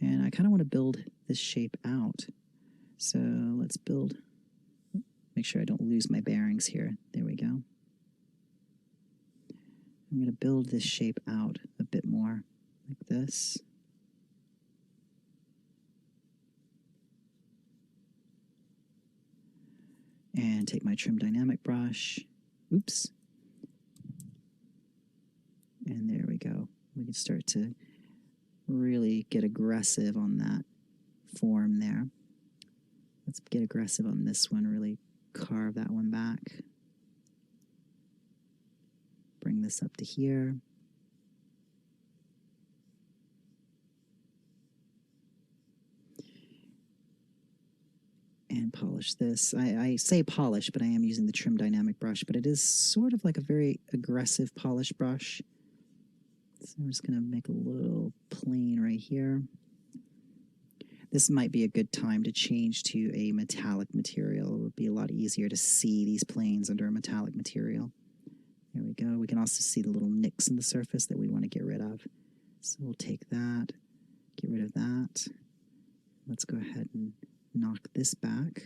And I kind of want to build this shape out. So let's build. Make sure I don't lose my bearings here. There we go. I'm going to build this shape out a bit more, like this. And take my trim dynamic brush. Oops. And there we go. We can start to really get aggressive on that form there. Let's get aggressive on this one, really carve that one back. Bring this up to here. And polish this. I say polish, but I am using the trim dynamic brush, but it is sort of like a very aggressive polish brush. So I'm just going to make a little plane right here. This might be a good time to change to a metallic material. It would be a lot easier to see these planes under a metallic material. There we go. We can also see the little nicks in the surface that we want to get rid of. So we'll take that, get rid of that. Let's go ahead and knock this back.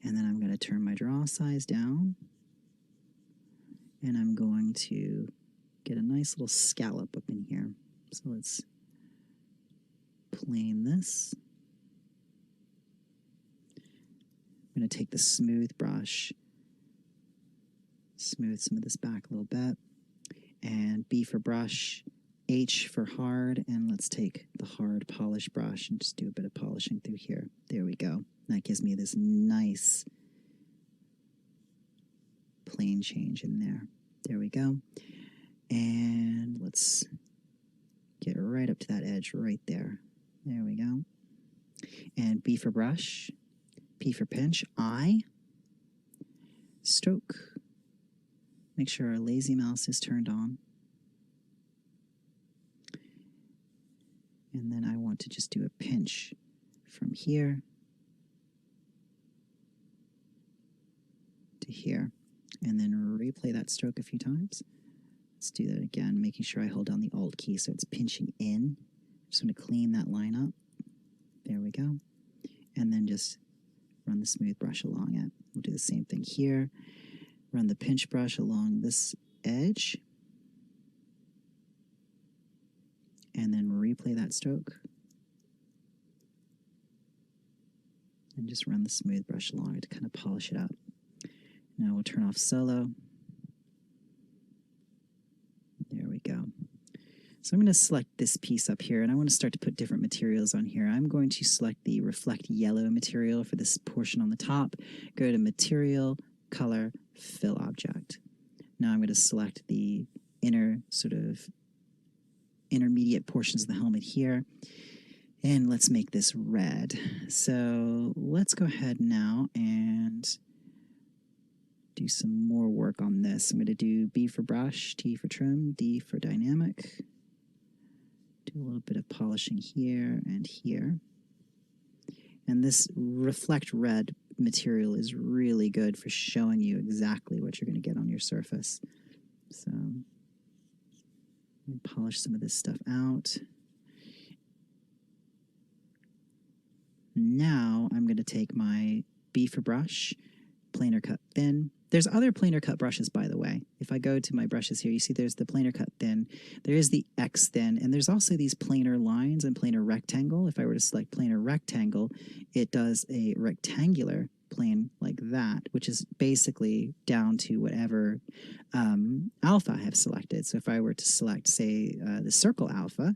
And then I'm going to turn my draw size down. And I'm going to get a nice little scallop up in here. So let's plane this. I'm going to take the smooth brush, smooth some of this back a little bit, and B for brush, H for hard, and let's take the hard polish brush and just do a bit of polishing through here. There we go. That gives me this nice plane change in there. There we go. And let's get right up to that edge right there. There we go. And B for brush, P for pinch, I, stroke. Make sure our lazy mouse is turned on. And then I want to just do a pinch from here to here. And then replay that stroke a few times. Let's do that again, making sure I hold down the Alt key so it's pinching in. Just want to clean that line up. There we go. And then just run the smooth brush along it. We'll do the same thing here. Run the pinch brush along this edge. And then replay that stroke. And just run the smooth brush along it to kind of polish it up. Now we'll turn off solo. There we go. So I'm going to select this piece up here, and I want to start to put different materials on here. I'm going to select the Reflect Yellow material for this portion on the top. Go to Material, Color, Fill Object. Now I'm going to select the inner sort of intermediate portions of the helmet here. And let's make this red. So let's go ahead now and do some more work on this. I'm going to do B for brush, T for trim, D for dynamic. Do a little bit of polishing here and here. And this reflect red material is really good for showing you exactly what you're going to get on your surface. So polish some of this stuff out. Now I'm going to take my B for brush, planar cut thin. There's other planar cut brushes, by the way. If I go to my brushes here, you see there's the planar cut thin, there is the X thin, and there's also these planar lines and planar rectangle. If I were to select planar rectangle, it does a rectangular plane like that, which is basically down to whatever alpha I have selected. So if I were to select, say, the circle alpha,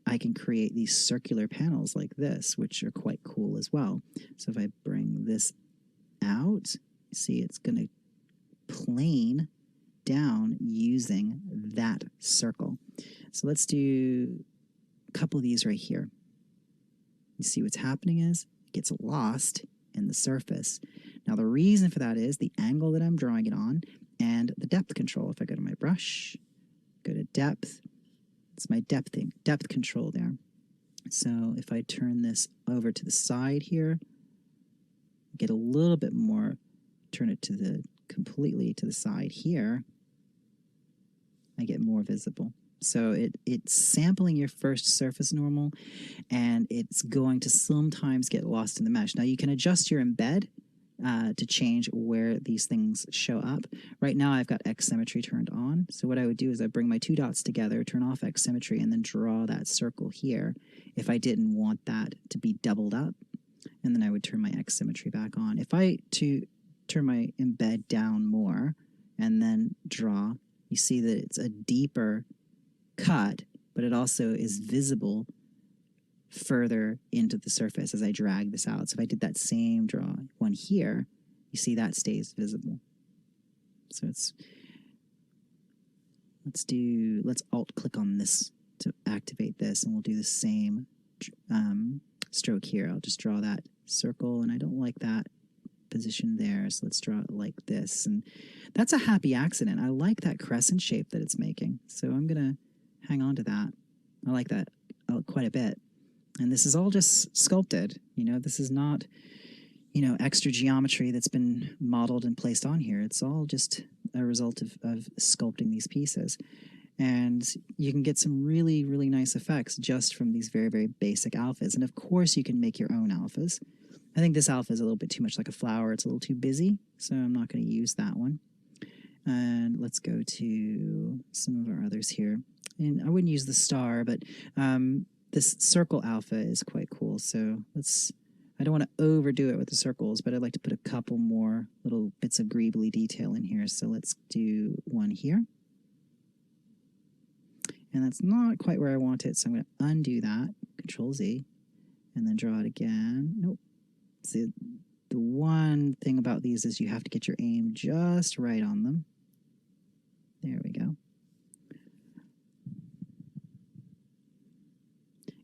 I can create these circular panels like this, which are quite cool as well. So if I bring this out, see it's going to plane down using that circle. So let's do a couple of these right here. You see what's happening is it gets lost in the surface. Now the reason for that is the angle that I'm drawing it on and the depth control. If I go to my brush, go to depth, it's my depth control there. So if I turn this over to the side here, get a little bit more, turn it to the completely to the side here, I get more visible. So it's sampling your first surface normal, and it's going to sometimes get lost in the mesh. Now you can adjust your embed to change where these things show up. Right now I've got X symmetry turned on. So what I would do is I bring my two dots together, turn off X symmetry, and then draw that circle here if I didn't want that to be doubled up. And then I would turn my X symmetry back on. If I turn my embed down more and then draw, you see that it's a deeper cut, but it also is visible further into the surface as I drag this out. So if I did that same draw one here, you see that stays visible. So let's alt click on this to activate this, and we'll do the same stroke here. I'll just draw that circle, and I don't like that position there, so let's draw it like this. And that's a happy accident. I like that crescent shape that it's making, so I'm gonna hang on to that. I like that quite a bit. And this is all just sculpted. You know, this is not, you know, extra geometry that's been modeled and placed on here. It's all just a result of sculpting these pieces. And you can get some really, really nice effects just from these very, very basic alphas. And of course, you can make your own alphas. I think this alpha is a little bit too much like a flower. It's a little too busy, so I'm not going to use that one. And let's go to some of our others here. And I wouldn't use the star, but this circle alpha is quite cool. So I don't want to overdo it with the circles, but I'd like to put a couple more little bits of greebly detail in here. So let's do one here. And that's not quite where I want it, so I'm going to undo that, Control Z, and then draw it again. Nope. See, the one thing about these is you have to get your aim just right on them. There we go.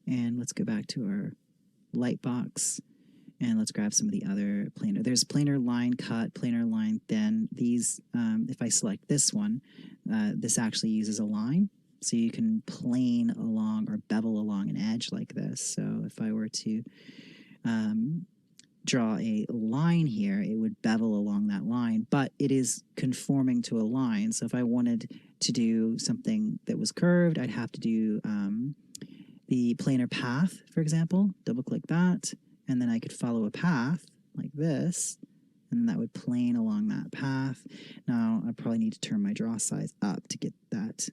And let's go back to our light box, and let's grab some of the other planar. There's planar line cut, planar line thin. These, if I select this one, this actually uses a line. So you can plane along or bevel along an edge like this. So if I were to draw a line here, it would bevel along that line, but it is conforming to a line. So if I wanted to do something that was curved, I'd have to do the planar path, for example, double click that, and then I could follow a path like this, and that would plane along that path. Now I probably need to turn my draw size up to get that.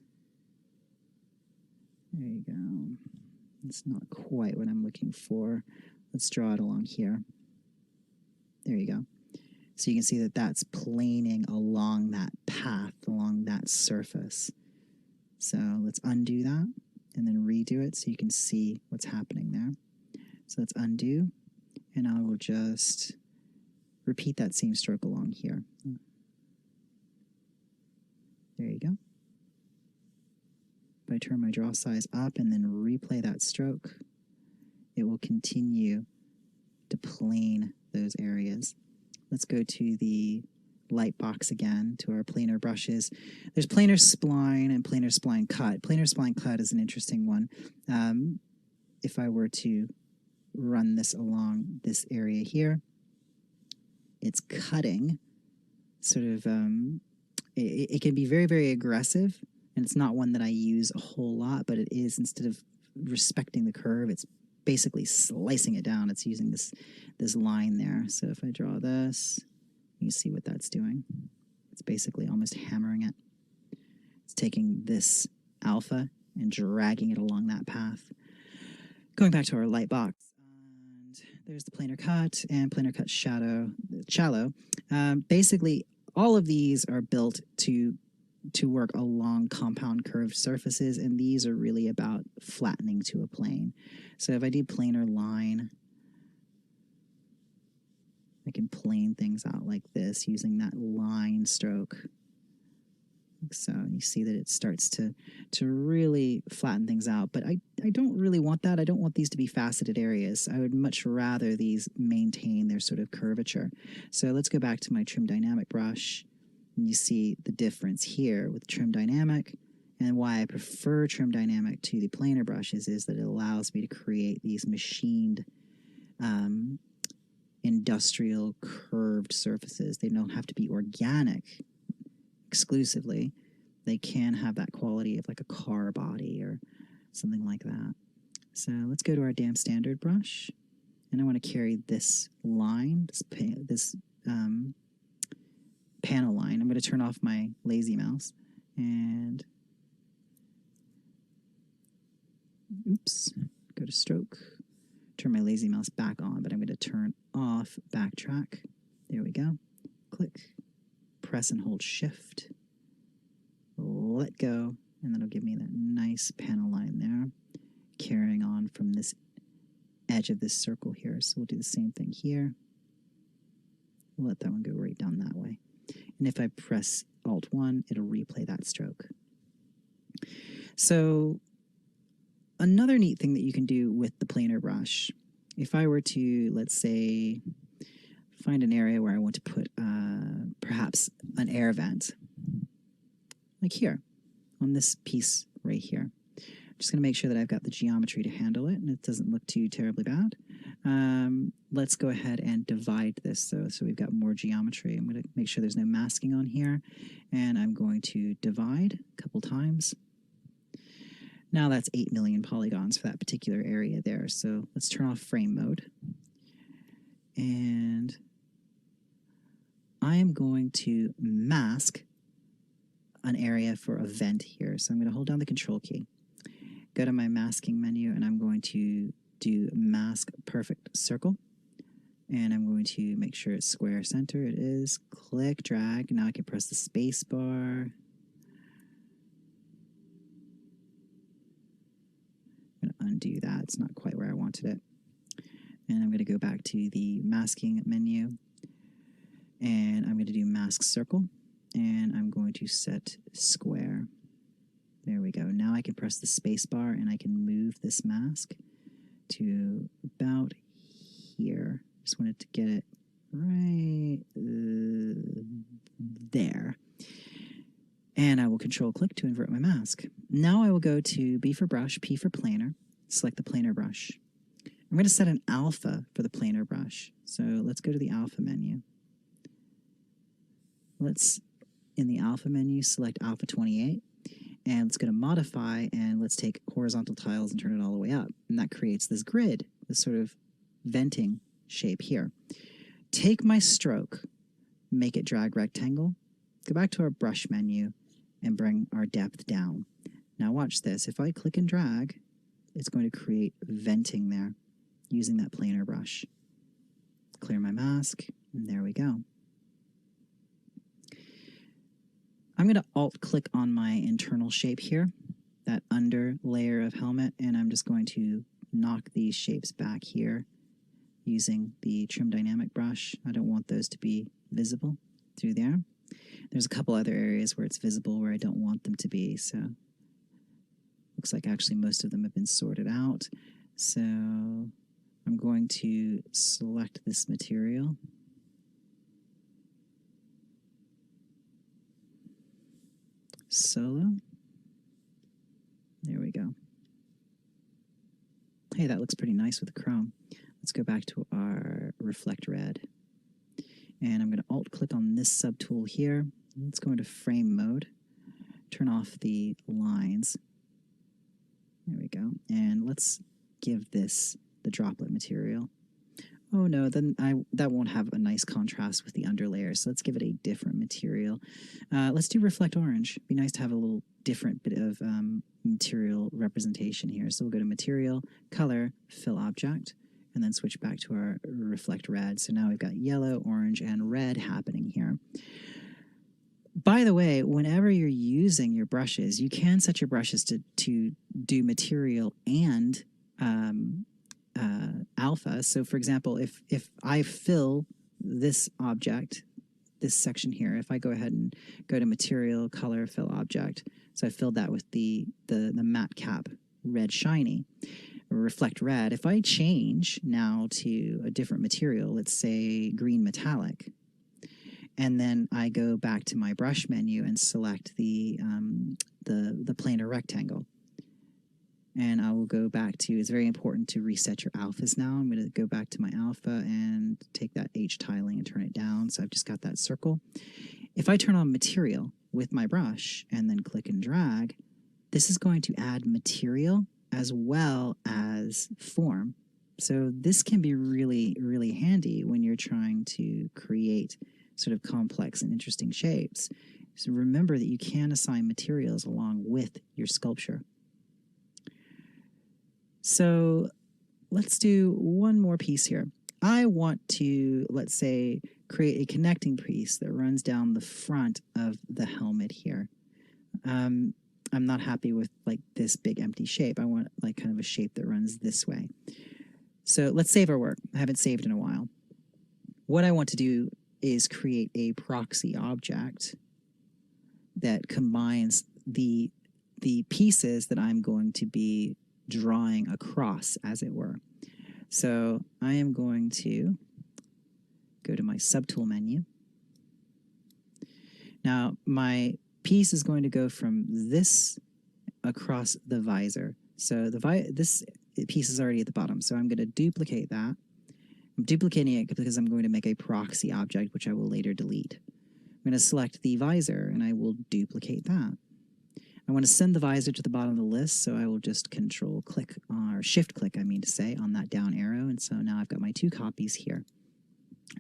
There you go. It's not quite what I'm looking for. Let's draw it along here. There you go. So you can see that that's planing along that path, along that surface. So let's undo that and then redo it so you can see what's happening there. So let's undo, and I will just repeat that same stroke along here. There you go. if I turn my draw size up and then replay that stroke, it will continue to plane those areas. Let's go to the light box again, to our planar brushes. There's planar spline and planar spline cut. Planar spline cut is an interesting one. If I were to run this along this area here, it's cutting sort of, it can be very, very aggressive, and it's not one that I use a whole lot, but it is, instead of respecting the curve, it's basically slicing it down. It's using this line there. So if I draw this, you see what that's doing. It's basically almost hammering it. It's taking this alpha and dragging it along that path. Going back to our light box, and there's the planar cut and planar cut shallow. Basically, all of these are built to work along compound curved surfaces, and these are really about flattening to a plane. So if I do planar line, I can plane things out like this using that line stroke. Like so, you see that it starts to really flatten things out, but I don't really want that. I don't want these to be faceted areas. I would much rather these maintain their sort of curvature. So let's go back to my trim dynamic brush. And you see the difference here with trim dynamic, and why I prefer trim dynamic to the planar brushes is that it allows me to create these machined industrial curved surfaces. They don't have to be organic exclusively. They can have that quality of like a car body or something like that. So let's go to our damn standard brush, and I want to carry this line, this panel line. I'm going to turn off my lazy mouse and go to stroke, turn my lazy mouse back on, but I'm going to turn off backtrack. There we go. Click, press and hold shift, let go, and that'll give me that nice panel line there, carrying on from this edge of this circle here. So we'll do the same thing here. We'll let that one go right down that way. And if I press Alt-1, it'll replay that stroke. So another neat thing that you can do with the planar brush, if I were to, let's say, find an area where I want to put perhaps an air vent, like here, on this piece right here. I'm just going to make sure that I've got the geometry to handle it and it doesn't look too terribly bad. Let's go ahead and divide this so we've got more geometry. I'm going to make sure there's no masking on here, and I'm going to divide a couple times. Now that's 8 million polygons for that particular area there. So let's turn off frame mode. And I am going to mask an area for a vent here. So I'm going to hold down the control key, go to my masking menu, and I'm going to do mask perfect circle. And I'm going to make sure it's square center. It is. Click, drag. Now I can press the space bar. I'm going to undo that. It's not quite where I wanted it. And I'm going to go back to the masking menu. And I'm going to do mask circle. And I'm going to set square. There we go. Now I can press the space bar and I can move this mask to about here. Just wanted to get it right there. And I will control click to invert my mask. Now I will go to B for brush, P for planar, select the planar brush. I'm going to set an alpha for the planar brush. So let's go to the alpha menu. Let's, in the alpha menu, select alpha 28. And let's go to modify, and let's take horizontal tiles and turn it all the way up. And that creates this grid, this sort of venting shape here. Take my stroke, make it drag rectangle, go back to our brush menu, and bring our depth down. Now watch this. If I click and drag, it's going to create venting there using that planar brush. Clear my mask, and there we go. I'm going to alt-click on my internal shape here, that under layer of helmet, and I'm just going to knock these shapes back here using the trim dynamic brush. I don't want those to be visible through there. There's a couple other areas where it's visible where I don't want them to be, so Looks like actually most of them have been sorted out. So I'm going to select this material. Solo. There we go. Hey, that looks pretty nice with the chrome. Let's go back to our reflect red. And I'm going to alt-click on this subtool here. Let's go into frame mode. Turn off the lines. There we go. And let's give this the droplet material. Oh no, then that won't have a nice contrast with the underlayer, so let's give it a different material. Let's do reflect orange. It'd be nice to have a little different bit of material representation here. So we'll go to material, color, fill object, and then switch back to our reflect red. So now we've got yellow, orange, and red happening here. By the way, whenever you're using your brushes, you can set your brushes to do material and alpha. So for example, if I fill this object, this section here, if I go ahead and go to material, color, fill object, so I filled that with the matte cap red shiny, reflect red. If I change now to a different material, let's say green metallic, and then I go back to my brush menu and select the planar rectangle. And I will go back to, it's very important to reset your alphas now. I'm going to go back to my alpha and take that H tiling and turn it down. So I've just got that circle. If I turn on material with my brush and then click and drag, this is going to add material as well as form. So this can be really, really handy when you're trying to create sort of complex and interesting shapes. So remember that you can assign materials along with your sculpture. So let's do one more piece here. I want to, let's say, create a connecting piece that runs down the front of the helmet here. I'm not happy with like this big empty shape. I want like kind of a shape that runs this way. So let's save our work. I haven't saved in a while. What I want to do is create a proxy object that combines the pieces that I'm going to be drawing across, as it were. So I am going to go to my subtool menu. Now my piece is going to go from this across the visor. So this piece is already at the bottom, so I'm going to duplicate that. I'm duplicating it because I'm going to make a proxy object, which I will later delete. I'm going to select the visor, and I will duplicate that. I want to send the visor to the bottom of the list, so I will just control click, or shift click, I mean to say, on that down arrow. And so now I've got my two copies here.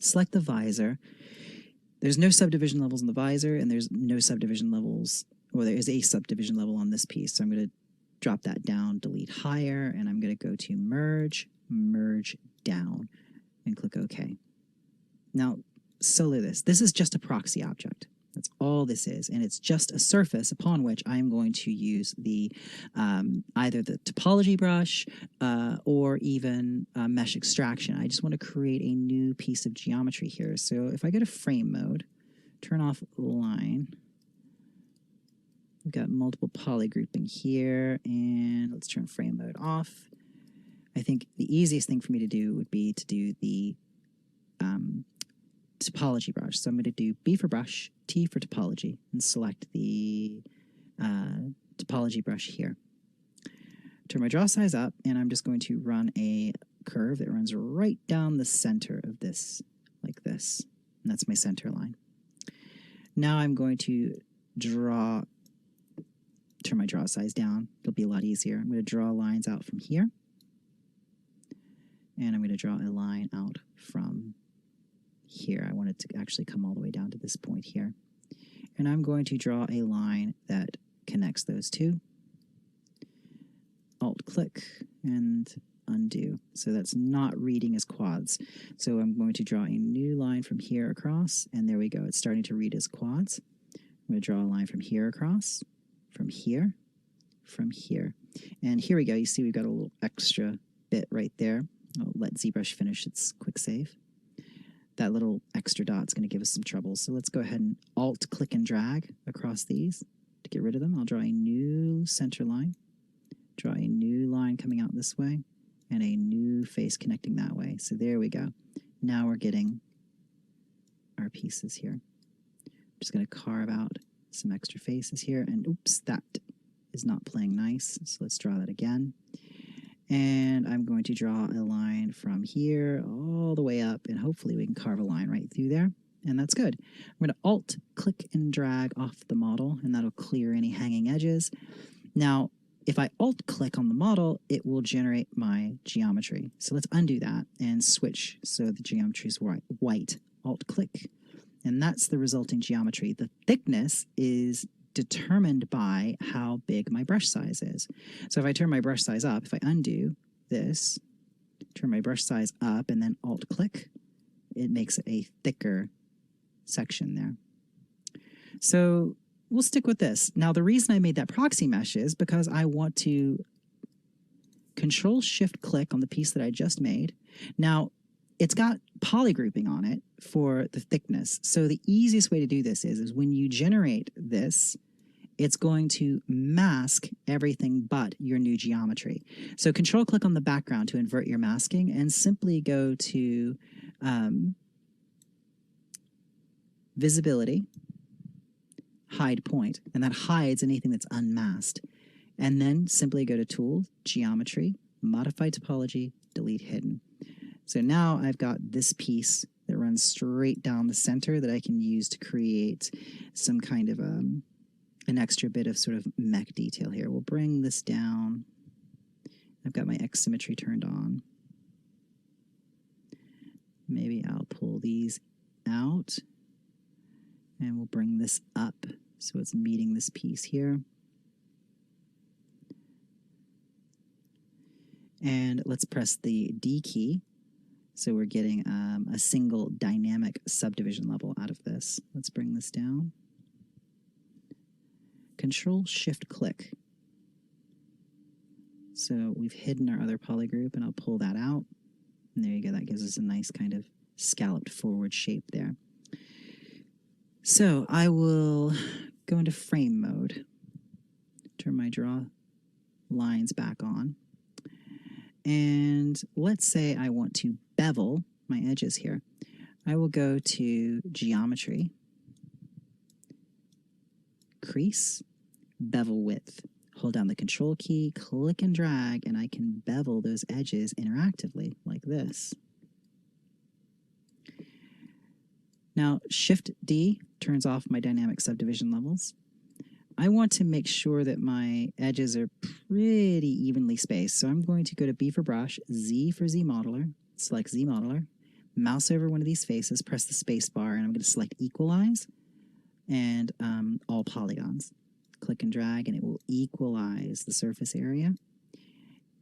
Select the visor. There's no subdivision levels in the visor, and there's no subdivision levels, well, there is a subdivision level on this piece. So I'm going to drop that down, delete higher, and I'm going to go to merge, merge down, and click OK. Now, solo this. This is just a proxy object. That's all this is, and it's just a surface upon which I'm going to use the either the topology brush or even mesh extraction. I just want to create a new piece of geometry here. So if I go to frame mode, turn off line, we've got multiple poly grouping here, and let's turn frame mode off. I think the easiest thing for me to do would be to do the topology brush. So I'm going to do B for brush, T for topology, and select the topology brush here. Turn my draw size up, and I'm just going to run a curve that runs right down the center of this, like this. And that's my center line. Now I'm going to turn my draw size down. It'll be a lot easier. I'm going to draw lines out from here. And I'm going to draw a line out from here. I want it to actually come all the way down to this point here. And I'm going to draw a line that connects those two. Alt-click and undo. So that's not reading as quads. So I'm going to draw a new line from here across, and there we go. It's starting to read as quads. I'm going to draw a line from here across, from here, from here. And here we go. You see we've got a little extra bit right there. I'll let ZBrush finish its quick save. That little extra dot's going to give us some trouble. So let's go ahead and Alt-click and drag across these to get rid of them. I'll draw a new center line. draw a new line coming out this way, and a new face connecting that way. So there we go. Now we're getting our pieces here. I'm just going to carve out some extra faces here, and oops, that is not playing nice. So let's draw that again. And I'm going to draw a line from here all the way up, and hopefully we can carve a line right through there. And that's good. I'm going to Alt, click, and drag off the model, and that'll clear any hanging edges. Now, if I Alt-click on the model, it will generate my geometry. So let's undo that and switch so the geometry is white. Alt-click, and that's the resulting geometry. The thickness is determined by how big my brush size is. So if I turn my brush size up, if I undo this, turn my brush size up, and then Alt-click, it makes it a thicker section there. So we'll stick with this. Now, the reason I made that proxy mesh is because I want to Control-Shift-Click on the piece that I just made. Now, it's got polygrouping on it for the thickness. So the easiest way to do this is when you generate this, it's going to mask everything but your new geometry. So Control-click on the background to invert your masking, and simply go to Visibility, Hide Point, and that hides anything that's unmasked. And then simply go to Tool, Geometry, Modify Topology, Delete Hidden. So now I've got this piece that runs straight down the center that I can use to create some kind of an extra bit of sort of mech detail here. We'll bring this down. I've got my X symmetry turned on. Maybe I'll pull these out, and we'll bring this up so it's meeting this piece here. And let's press the D key. So we're getting a single dynamic subdivision level out of this. Let's bring this down. Control-Shift-Click. So we've hidden our other polygroup, and I'll pull that out. And there you go. That gives us a nice kind of scalloped forward shape there. So I will go into frame mode, turn my draw lines back on. And let's say I want to bevel my edges here. I will go to Geometry, Crease, Bevel Width. Hold down the Control key, click and drag, and I can bevel those edges interactively like this. Now, Shift-D turns off my dynamic subdivision levels. I want to make sure that my edges are pretty evenly spaced. So I'm going to go to B for Brush, Z for Z Modeler, select Z Modeler, mouse over one of these faces, press the space bar, and I'm going to select Equalize and all polygons. Click and drag, and it will equalize the surface area.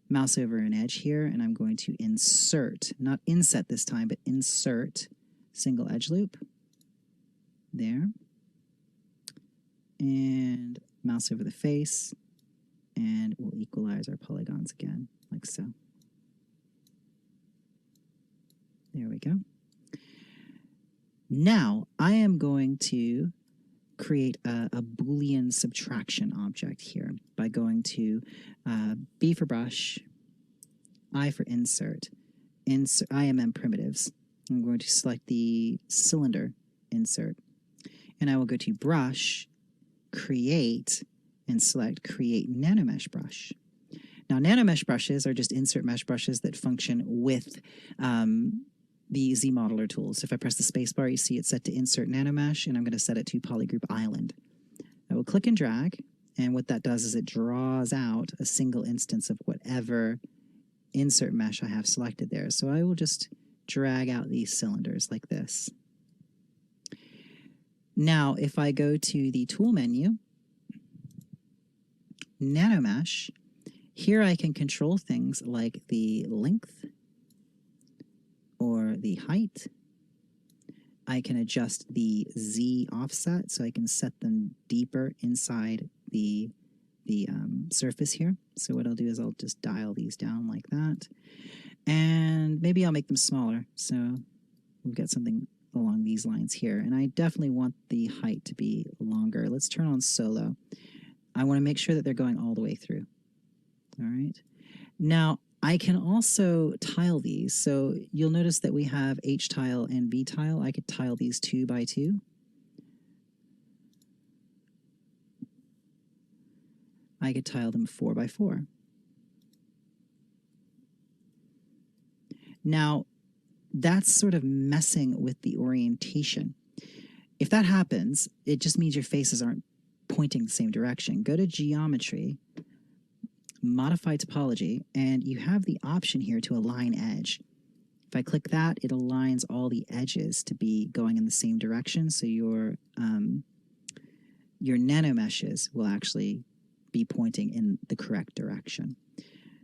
Mouse over an edge here, and I'm going to insert, not inset this time, but insert single edge loop. There. And mouse over the face, and we'll equalize our polygons again, like so. There we go. Now, I am going to create a Boolean subtraction object here by going to B for Brush, I for Insert, IMM Primitives. I'm going to select the cylinder insert, and I will go to Brush, Create, and select Create Nanomesh Brush. Now, nanomesh brushes are just insert mesh brushes that function with the Z Modeler tools. If I press the spacebar, you see it's set to Insert Nanomesh, and I'm going to set it to Polygroup Island. I will click and drag, and what that does is it draws out a single instance of whatever insert mesh I have selected there. So I will just drag out these cylinders like this. Now, if I go to the Tool menu, Nanomesh, here I can control things like the length or the height. I can adjust the Z offset, so I can set them deeper inside the surface here. So what I'll do is I'll just dial these down like that. And maybe I'll make them smaller. So we've got something along these lines here. And I definitely want the height to be longer. Let's turn on solo. I want to make sure that they're going all the way through. All right. Now, I can also tile these. So you'll notice that we have H tile and V tile. I could tile these 2 by 2. I could tile them 4 by 4. Now, that's sort of messing with the orientation. If that happens, it just means your faces aren't pointing the same direction. Go to Geometry, Modify Topology, and you have the option here to align edge. If I click that, it aligns all the edges to be going in the same direction, so your nanomeshes will actually be pointing in the correct direction.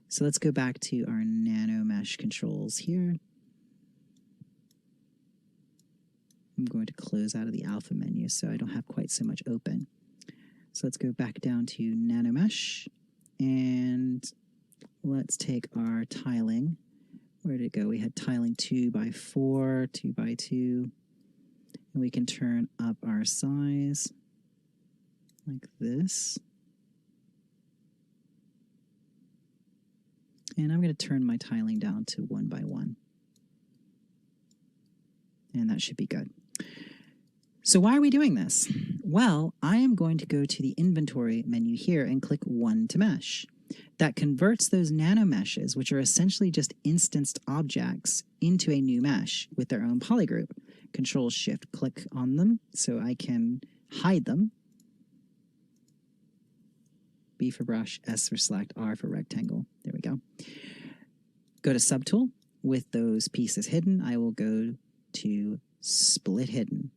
So let's go back to our nanomesh controls here. I'm going to close out of the alpha menu so I don't have quite so much open. So let's go back down to nanomesh, and let's take our tiling. Where did it go? We had tiling 2 by 4, 2 by 2. And we can turn up our size like this. And I'm going to turn my tiling down to 1 by 1. And that should be good. So why are we doing this? Well, I am going to go to the inventory menu here and click 1 to mesh. That converts those nanomeshes, which are essentially just instanced objects, into a new mesh with their own polygroup. Control-Shift-Click on them so I can hide them. B for brush, S for select, R for rectangle. There we go. Go to Subtool. With those pieces hidden, I will go to Split Hidden.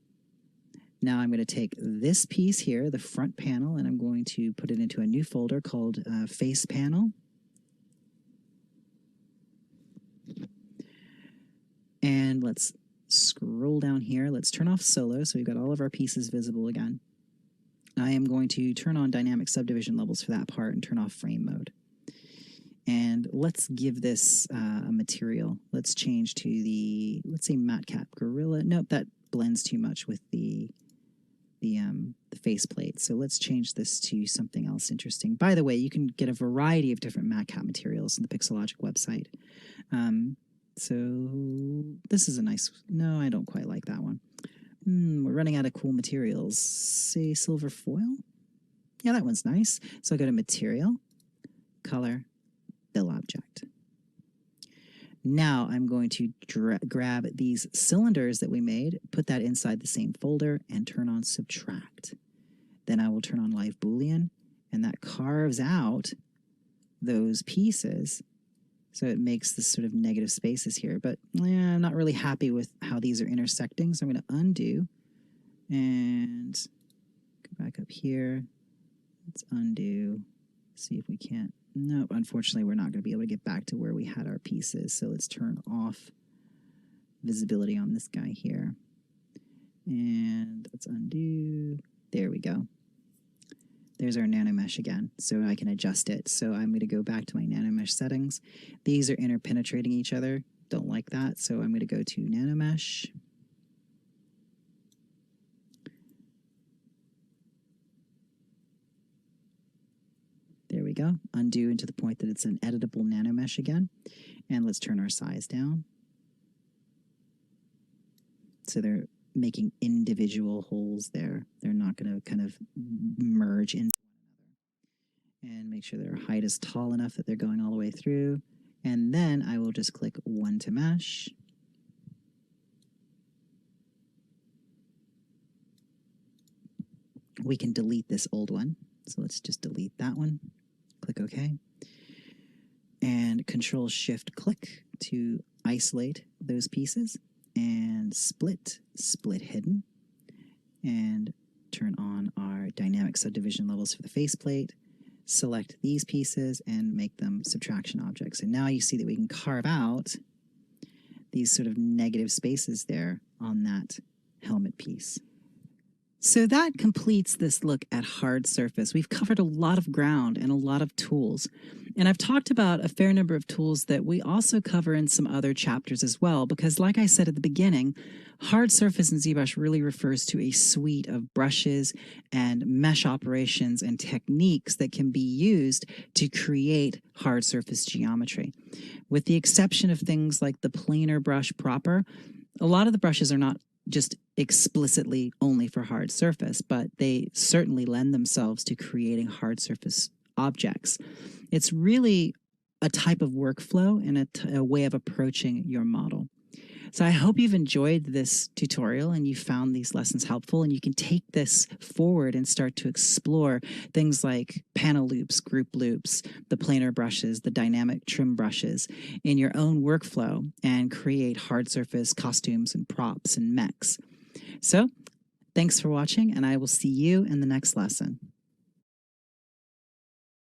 Now I'm going to take this piece here, the front panel, and I'm going to put it into a new folder called Face Panel. And let's scroll down here. Let's turn off Solo so we've got all of our pieces visible again. I am going to turn on dynamic subdivision levels for that part and turn off frame mode. And let's give this a material. Let's change to the, let's say Matcap Gorilla. Nope, that blends too much with the faceplate. So let's change this to something else interesting. By the way, you can get a variety of different Matcap materials in the Pixelogic website. So this is a nice, no, I don't quite like that one. We're running out of cool materials. Say silver foil? Yeah, that one's nice. So I'll go to Material, Color, Fill Object. Now I'm going to grab these cylinders that we made, put that inside the same folder, and turn on Subtract. Then I will turn on Live Boolean, and that carves out those pieces. So it makes this sort of negative spaces here. But I'm not really happy with how these are intersecting, so I'm going to undo and go back up here. Let's undo, see if we can't. No, unfortunately, we're not going to be able to get back to where we had our pieces. So let's turn off visibility on this guy here. And let's undo. There we go. There's our nanomesh again, so I can adjust it. So I'm going to go back to my nanomesh settings. These are interpenetrating each other. Don't like that, so I'm going to go to nanomesh. There we go. Undo into the point that it's an editable nanomesh again. And let's turn our size down. So they're making individual holes there. They're not going to kind of merge into one another. And make sure their height is tall enough that they're going all the way through. And then I will just click 1 to mesh. We can delete this old one. So let's just delete that one. Click OK. And Control-Shift-Click to isolate those pieces. And split hidden. And turn on our dynamic subdivision levels for the faceplate. Select these pieces and make them subtraction objects. And now you see that we can carve out these sort of negative spaces there on that helmet piece. So that completes this look at hard surface. We've covered a lot of ground and a lot of tools. And I've talked about a fair number of tools that we also cover in some other chapters as well, because like I said at the beginning, hard surface in ZBrush really refers to a suite of brushes and mesh operations and techniques that can be used to create hard surface geometry. With the exception of things like the planar brush proper, a lot of the brushes are not just explicitly only for hard surface, but they certainly lend themselves to creating hard surface objects. It's really a type of workflow and a way of approaching your model. So I hope you've enjoyed this tutorial and you found these lessons helpful, and you can take this forward and start to explore things like panel loops, group loops, the planar brushes, the dynamic trim brushes in your own workflow and create hard surface costumes and props and mechs. So thanks for watching, and I will see you in the next lesson.